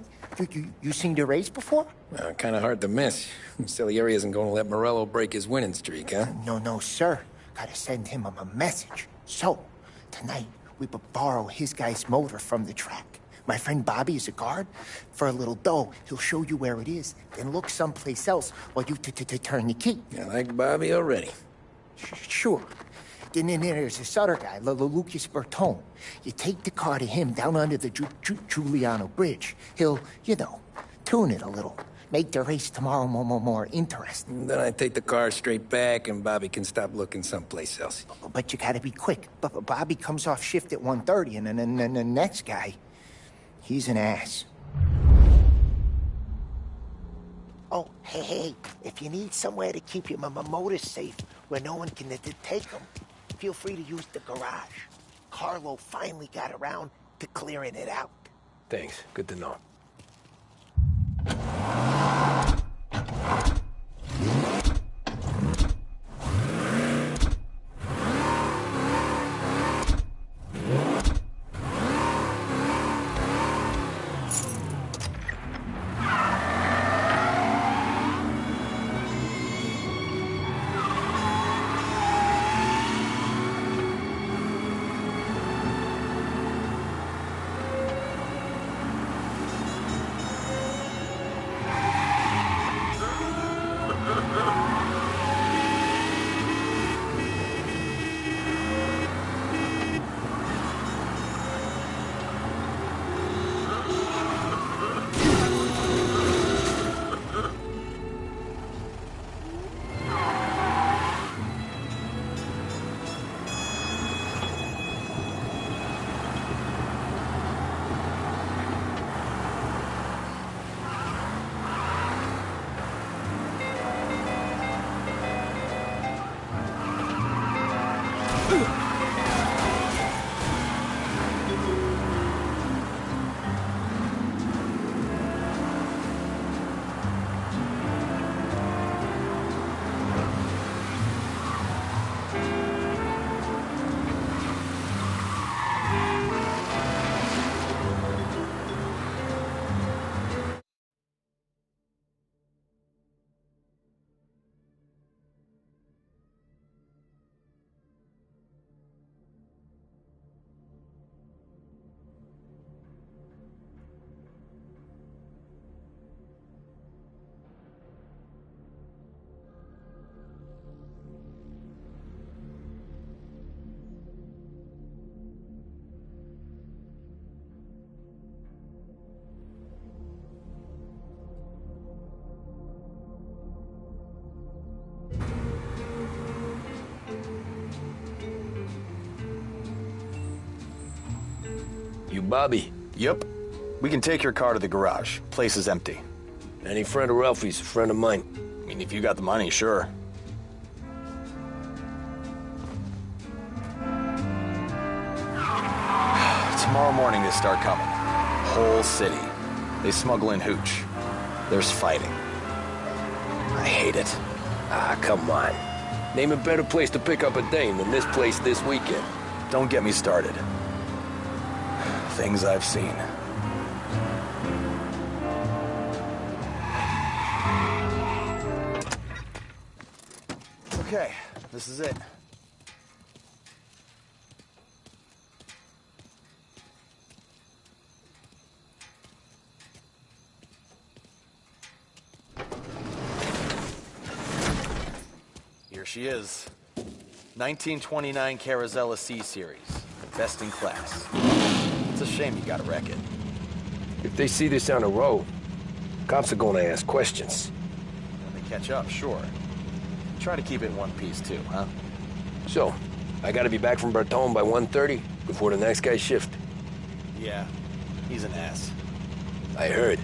You seen the race before? Kind of hard to miss. Salieri isn't going to let Morello break his winning streak, huh? No, sir. Gotta send him a message. So, tonight, we borrow his guy's motor from the track. My friend Bobby is a guard. For a little dough, he'll show you where it is, then look someplace else while you turn the key. I like Bobby already. Sure. Then there's this other guy, Lucas Bertone. You take the car to him down under the Giuliano Bridge. He'll, tune it a little. Make the race tomorrow more interesting. Then I take the car straight back and Bobby can stop looking someplace else. But you gotta be quick. But Bobby comes off shift at 1:30, and then the next guy, he's an ass. Oh, hey, if you need somewhere to keep your motor safe where no one can take them, feel free to use the garage. Carlo finally got around to clearing it out. Thanks. Good to know. Bobby? Yep. We can take your car to the garage. Place is empty. Any friend of Ralphie's a friend of mine. I mean, if you got the money, sure. Tomorrow morning they start coming. Whole city. They smuggle in hooch. There's fighting. I hate it. Ah, come on. Name a better place to pick up a dame than this place this weekend. Don't get me started. Things I've seen. Okay, this is it. Here she is. 1929 Carazella C-Series. Best in class. It's a shame you gotta wreck it. If they see this on the road, cops are gonna ask questions. When they catch up, sure. Try to keep it in one piece, too, huh? So, I gotta be back from Bertone by 1:30 before the next guy's shift. Yeah, he's an ass. I heard.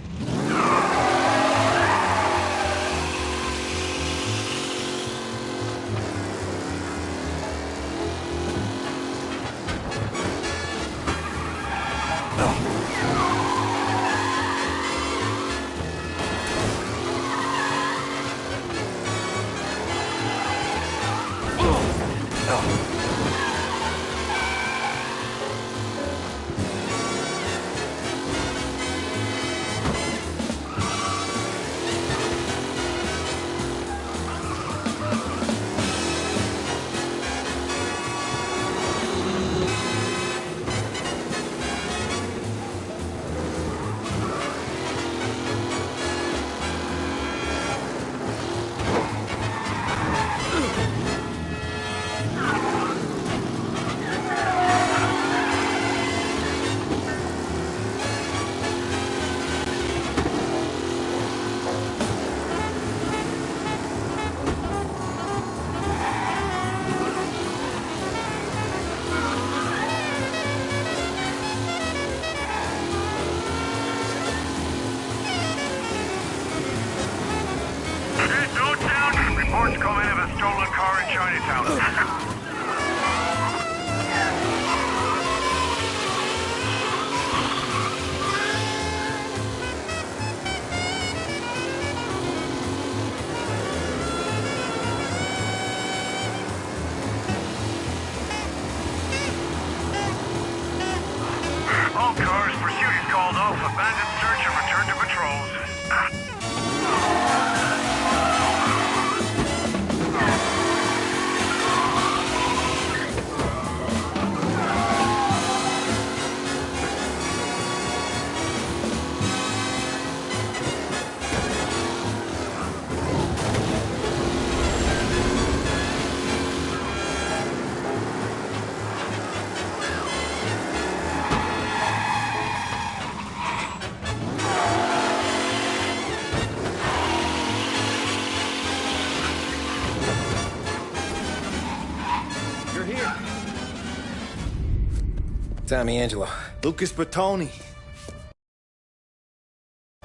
Tommy Angelo. Lucas Bertoni.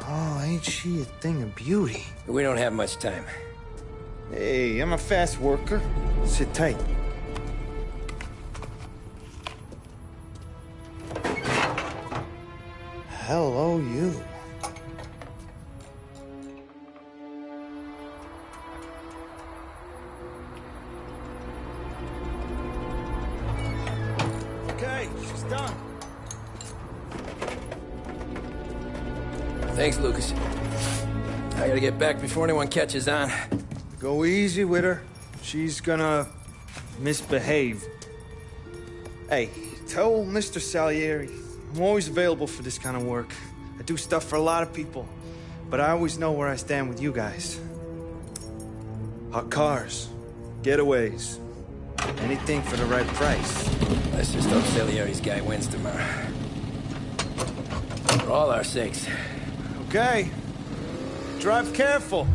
Oh, ain't she a thing of beauty? We don't have much time. Hey, I'm a fast worker. Sit tight. Hello, you. Okay, she's done. Thanks, Lucas. I gotta get back before anyone catches on. Go easy with her. She's gonna misbehave. Hey, tell Mr. Salieri I'm always available for this kind of work. I do stuff for a lot of people, but I always know where I stand with you guys. Hot cars, getaways, anything for the right price. Let's just hope Salieri's guy wins tomorrow. For all our sakes. Okay. Drive careful.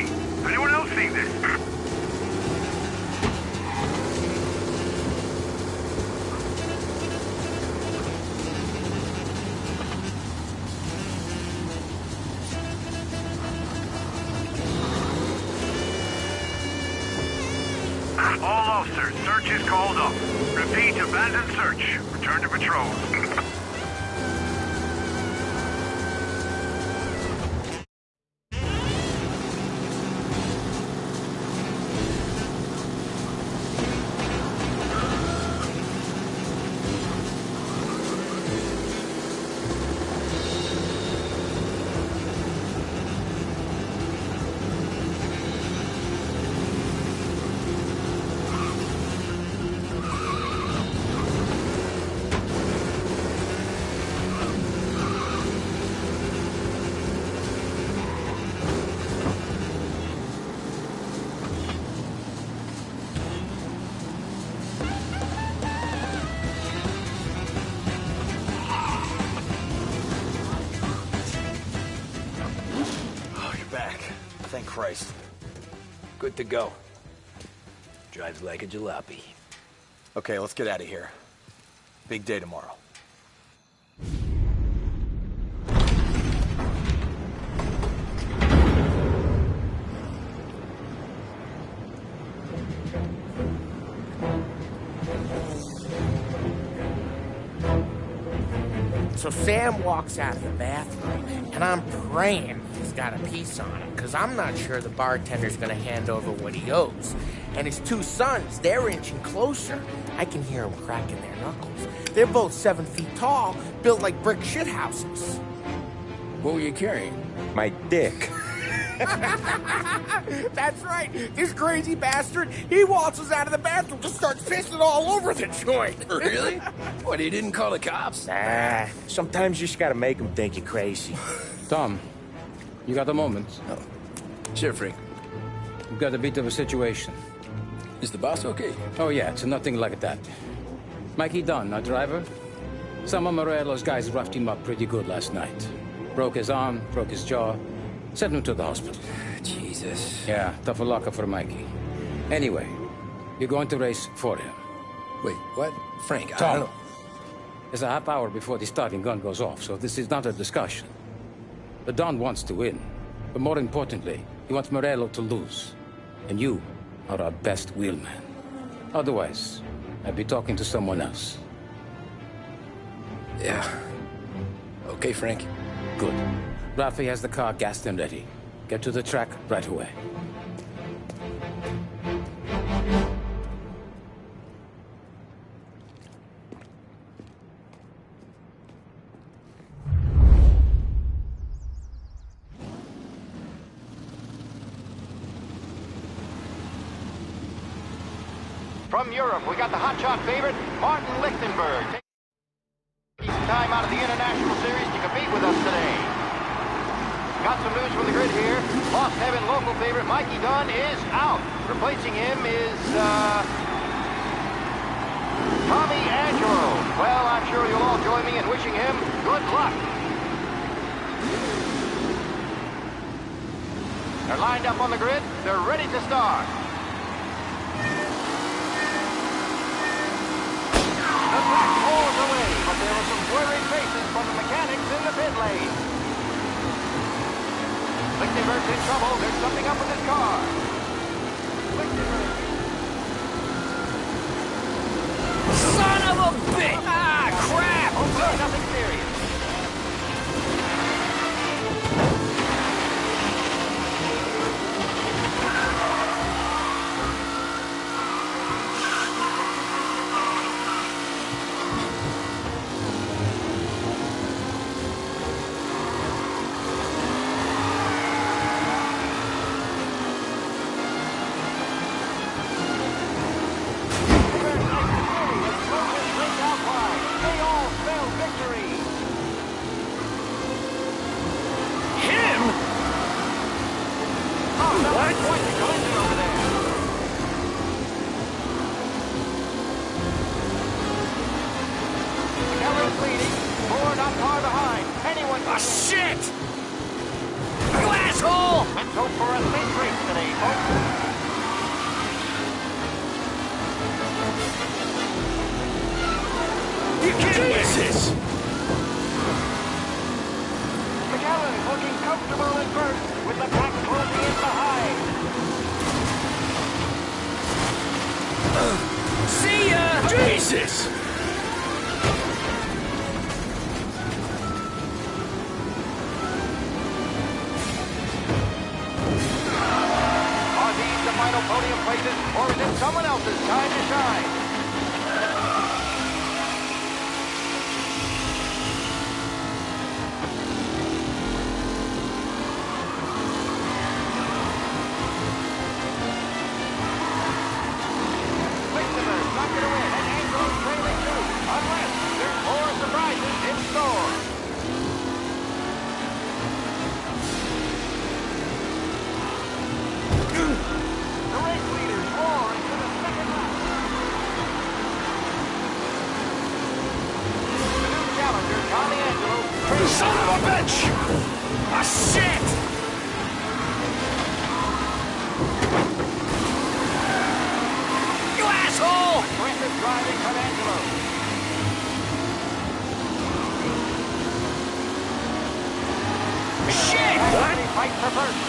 Mikey. Anyone else seen this? All officers, search is called up. Repeat, abandoned search. Return to patrol. Thank Christ. Good to go. Drives like a jalopy. Okay, let's get out of here. Big day tomorrow. So Sam walks out of the bathroom, and I'm praying he's got a piece on him, because I'm not sure the bartender's going to hand over what he owes. And his two sons, they're inching closer. I can hear them cracking their knuckles. They're both 7 feet tall, built like brick shithouses. What were you carrying? My dick. That's right. This crazy bastard, he waltzes out of the bathroom and starts pissing all over the joint. Really? What, he didn't call the cops? Nah, sometimes you just gotta make them think you're crazy. Tom, you got a moment? Oh. Sure, Frank. We've got a bit of a situation. Is the boss okay? Oh, yeah, it's nothing like that. Mikey Dunn, our driver. Some of Morello's guys roughed him up pretty good last night. Broke his arm, broke his jaw. Sent him to the hospital. Jesus. Yeah, tough luck for Mikey. Anyway, you're going to race for him. Wait, what? Frank, Tom, I don't... There's a half hour before the starting gun goes off, so this is not a discussion. The Don wants to win, but more importantly, he wants Morello to lose. And you are our best wheelman. Otherwise, I'd be talking to someone else. Yeah. Okay, Frank. Good. Rafi has the car gassed and ready. Get to the track right away. From Europe, we got the hotshot favorite, Martin Lichtenberg. Taking some time out of the International Series to compete with us today. Got some news from the grid here. Lost Heaven local favorite Mikey Dunn is out. Replacing him is, Tommy Angelo. Well, I'm sure you'll all join me in wishing him good luck. They're lined up on the grid. They're ready to start. The track rolls away, but there were some worried faces from the mechanics in the pit lane. Lichtenberg's in trouble. There's something up with his car. Son of a bitch! Ah, crap! Okay, nothing serious. Oh, shit! You asshole! asshole! Let's hope for a safe race today, folks. You kidding me? Jesus! McAllen's looking comfortable at first, with the pack closing in behind. See ya! Jesus! Are these the final podium places, or is it someone else's time to shine? Lichtenberg's not going to win, and Angelo's trailing too, unless there's more surprises in store. The race leaders roar into the second lap. The new challenger, Tommy Angelo, trails. Son of a bitch! Ah, shit! You asshole! Aggressive driving from Angelo. Shit! What? Fight for first.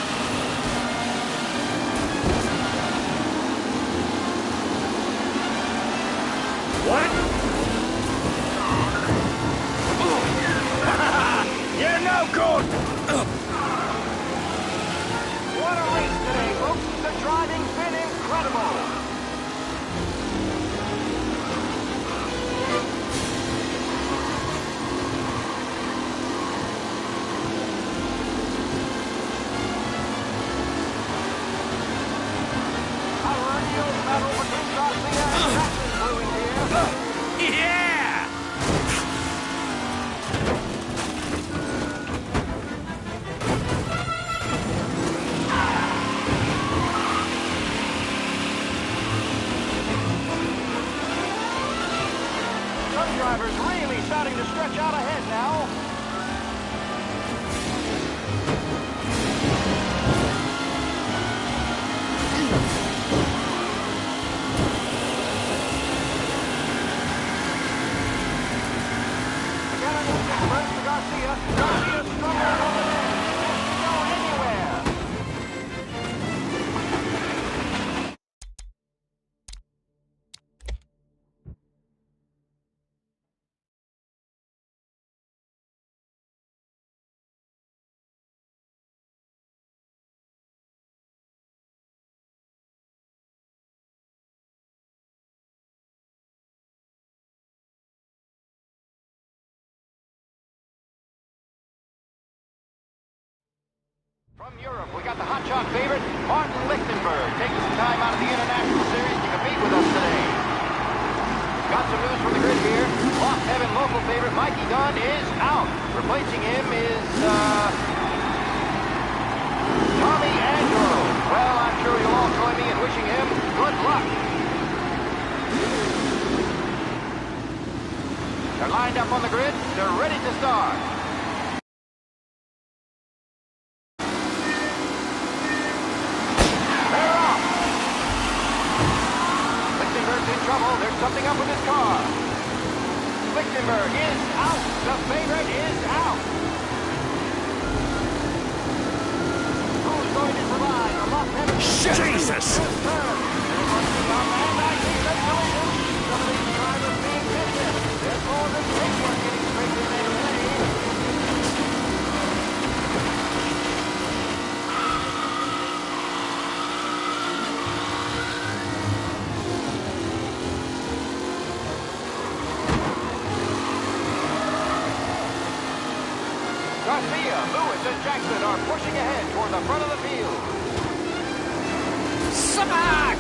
What? You're no good! What a race today, folks. The driving's been incredible. A real battle between Garcia and Jackson brewing here. Yeah! Some drivers really starting to stretch out ahead now. McAllen will get first to Garcia. Garcia struggles over there. Can't go anywhere. From Europe, we got the hotshot favorite, Martin Lichtenberg, taking some time out of the International Series to compete with us today. Got some news from the grid here. Lost Heaven local favorite Mikey Dunn is out. Replacing him is, Tommy Angelo. Well, I'm sure you'll all join me in wishing him good luck. They're lined up on the grid. They're ready to start. There's something up with his car. Lichtenberg is out. The favorite is out. Who's going to survive? A lost heaven. Jesus! And I see the collision. Some of these drivers being business. There's more than paperwork getting straight in their lane. Garcia, Lewis, and Jackson are pushing ahead toward the front of the field.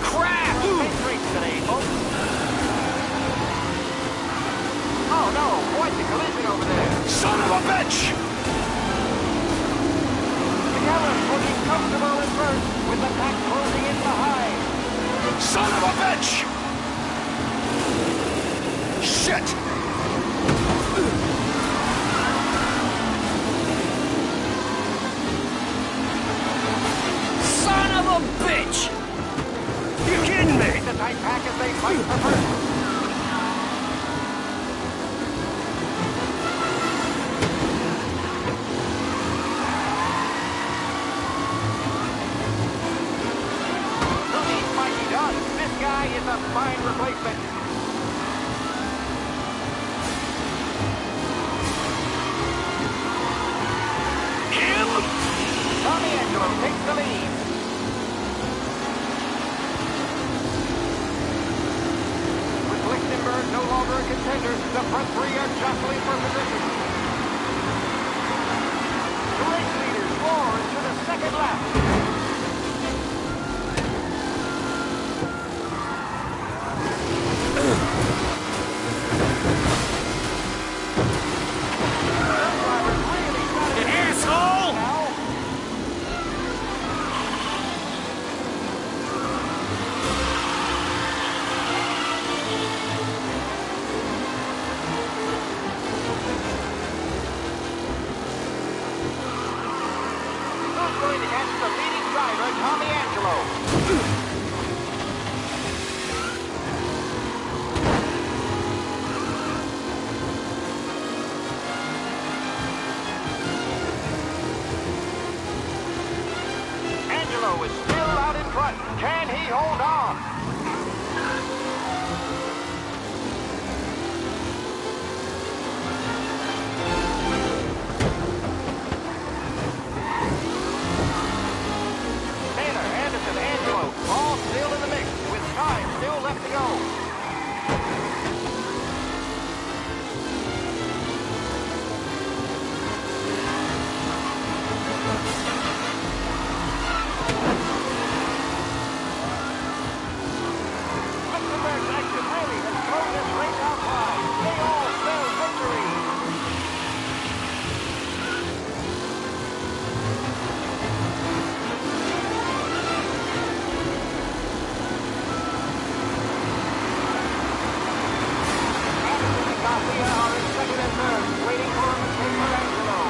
Crap! Pace race today, folks. Oh no, quite the collision over there. Son of a bitch! McAllen's looking comfortable at first, with the pack closing in behind. Son of a bitch! Shit! fight for first. Tony's mighty done. This guy is a fine replacement. Tommy Angelo takes the lead. With Lichtenberg no longer a contender, the front three are jostling for position. The race leaders roar into the second lap. Asshole! Who's going to catch the leading driver, Tommy Angelo? Angelo is still out in front. Can he hold on? Taylor, Anderson, Angelo, all still in the mix, with time still left to go. Lichtenberg's action really has thrown this race out wide. They all spell victory. Anderson and Mafia are in second and third, waiting for a mistake for Angelo.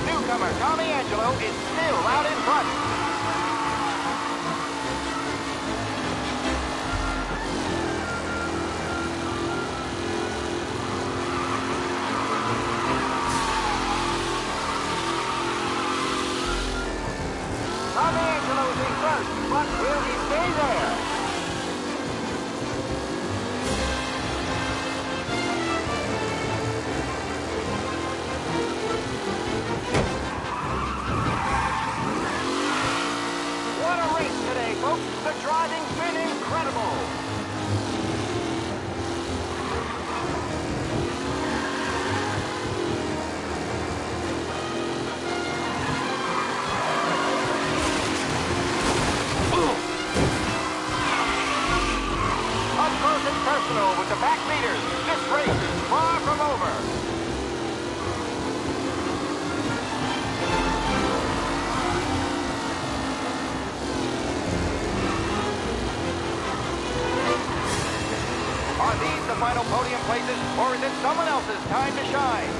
Newcomer Tommy Angelo is still out in front. Tommy Angelo is in first, but will he stay there? What a race today, folks. The driving's been incredible. Up close and personal with the back leaders. This race is far from over. Are these the final podium places, or is it someone else's time to shine?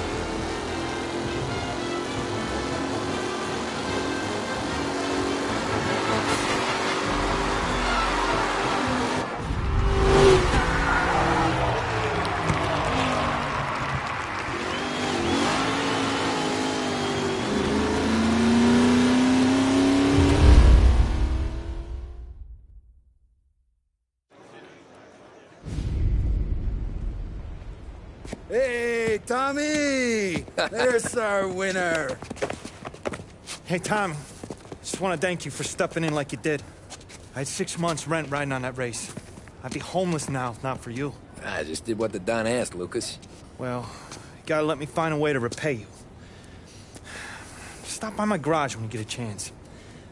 Hey, Tommy! There's our winner. Hey, Tom. Just want to thank you for stepping in like you did. I had 6 months rent riding on that race. I'd be homeless now if not for you. I just did what the Don asked, Lucas. Well, you gotta let me find a way to repay you. Stop by my garage when you get a chance.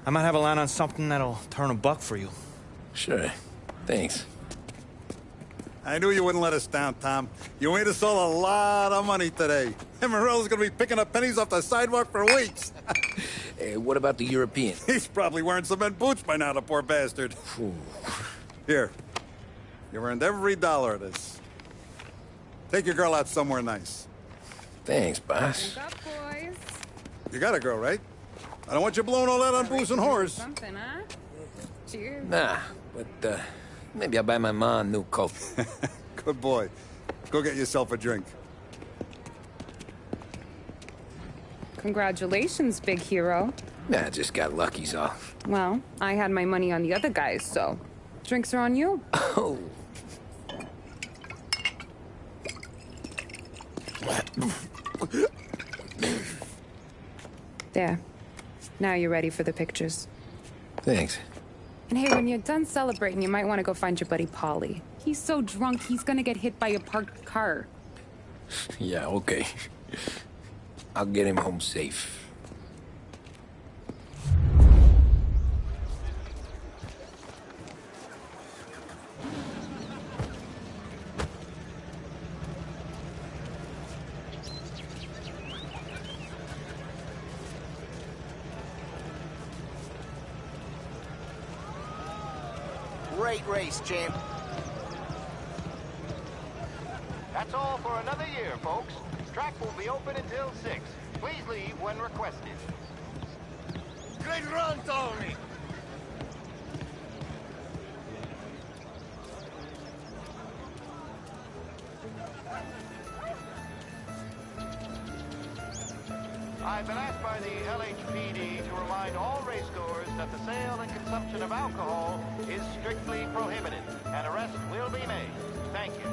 I might have a line on something that'll turn a buck for you. Sure. Thanks. I knew you wouldn't let us down, Tom. You made us all a lot of money today. And Morello's gonna be picking up pennies off the sidewalk for weeks. Hey, what about the European? He's probably wearing cement boots by now, the poor bastard. Here. You earned every dollar of this. Take your girl out somewhere nice. Thanks, boss. Drink up, boys. You got a girl, right? I don't want you blowing all that on booze and whores. Something, huh? Cheers. Nah, but maybe I'll buy my mom a new coat. Good boy. Go get yourself a drink. Congratulations, big hero. Nah, just got lucky's off. Well, I had my money on the other guys, so drinks are on you. Oh. There. Now you're ready for the pictures. Thanks. And hey, when you're done celebrating, you might want to go find your buddy Paulie. He's so drunk, he's gonna get hit by a parked car. Yeah, okay. I'll get him home safe. Great race, champ. That's all for another year, folks. Track will be open until 6. Please leave when requested. Great run, Tony. I've been asked by the LHPD to remind all racegoers that the sale and consumption of alcohol is strictly prohibited. An arrest will be made. Thank you.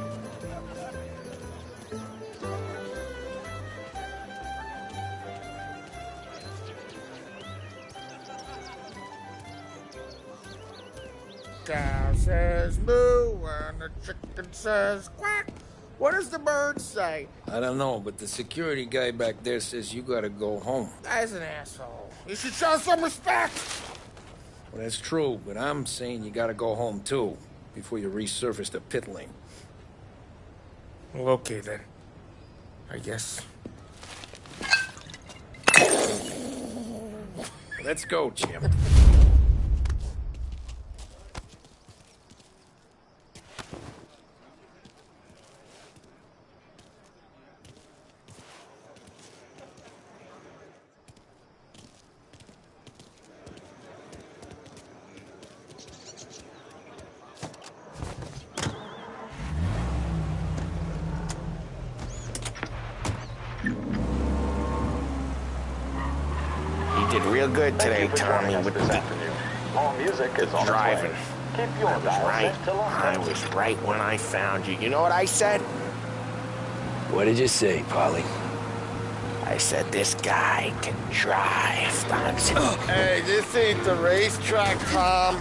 Cow says moo and the chicken says quack. What does the bird say? I don't know, but the security guy back there says you gotta go home. Guy's an asshole. You should show some respect. Well, that's true, but I'm saying you gotta go home too, before you resurface the pit lane. Well, okay then. I guess. Let's go, Jim. You did real good today, Tommy, with the More music is on driving. Keep your I was right when I found you. You know what I said? What did you say, Polly? I said this guy can drive. Hey, this ain't the racetrack, Tom.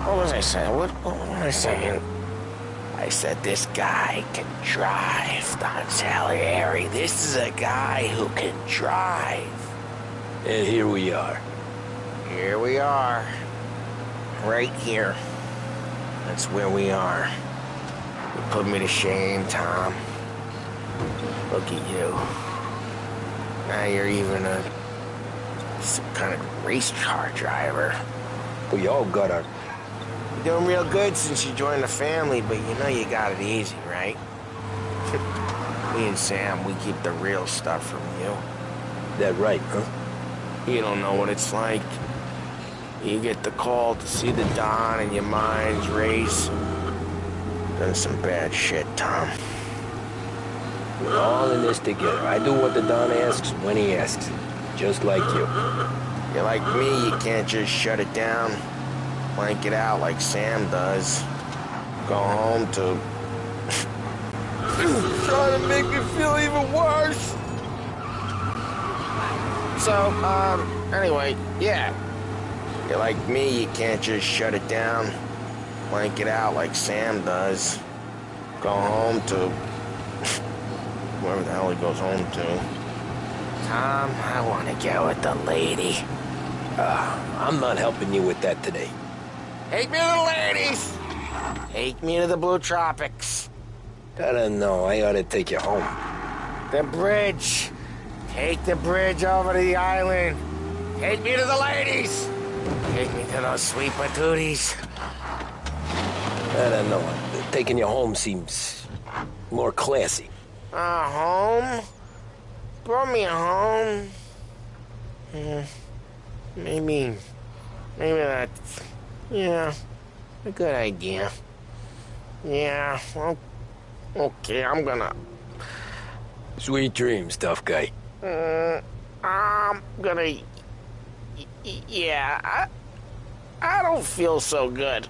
What was I saying? What was I saying? I said this guy can drive, Don Salieri. This is a guy who can drive. And here we are. Here we are. Right here. That's where we are. You put me to shame, Tom. Look at you. Now you're even some kind of race car driver. We all got our... You're doing real good since you joined the family, but you know you got it easy, right? Me and Sam, we keep the real stuff from you. That right, huh? You don't know what it's like. You get the call to see the Don and your mind's race. Done some bad shit, Tom. We're all in this together. I do what the Don asks when he asks. Just like you. You're like me, you can't just shut it down. Blank it out like Sam does. Go home to... Trying to make it feel even worse. So, anyway, yeah. You're like me, you can't just shut it down. Blank it out like Sam does. Go home to... wherever the hell he goes home to. Tom, I want to get with the lady. I'm not helping you with that today. Take me to the ladies! Take me to the Blue Tropics. I don't know. I ought to take you home. The bridge. Take the bridge over to the island. Take me to the ladies. Take me to those sweet patooties. I don't know. Taking you home seems more classy. Home? Brought me home? Maybe that's, yeah, a good idea. Yeah, well, okay, I'm gonna... Sweet dreams, tough guy. I'm gonna... Yeah, I don't feel so good.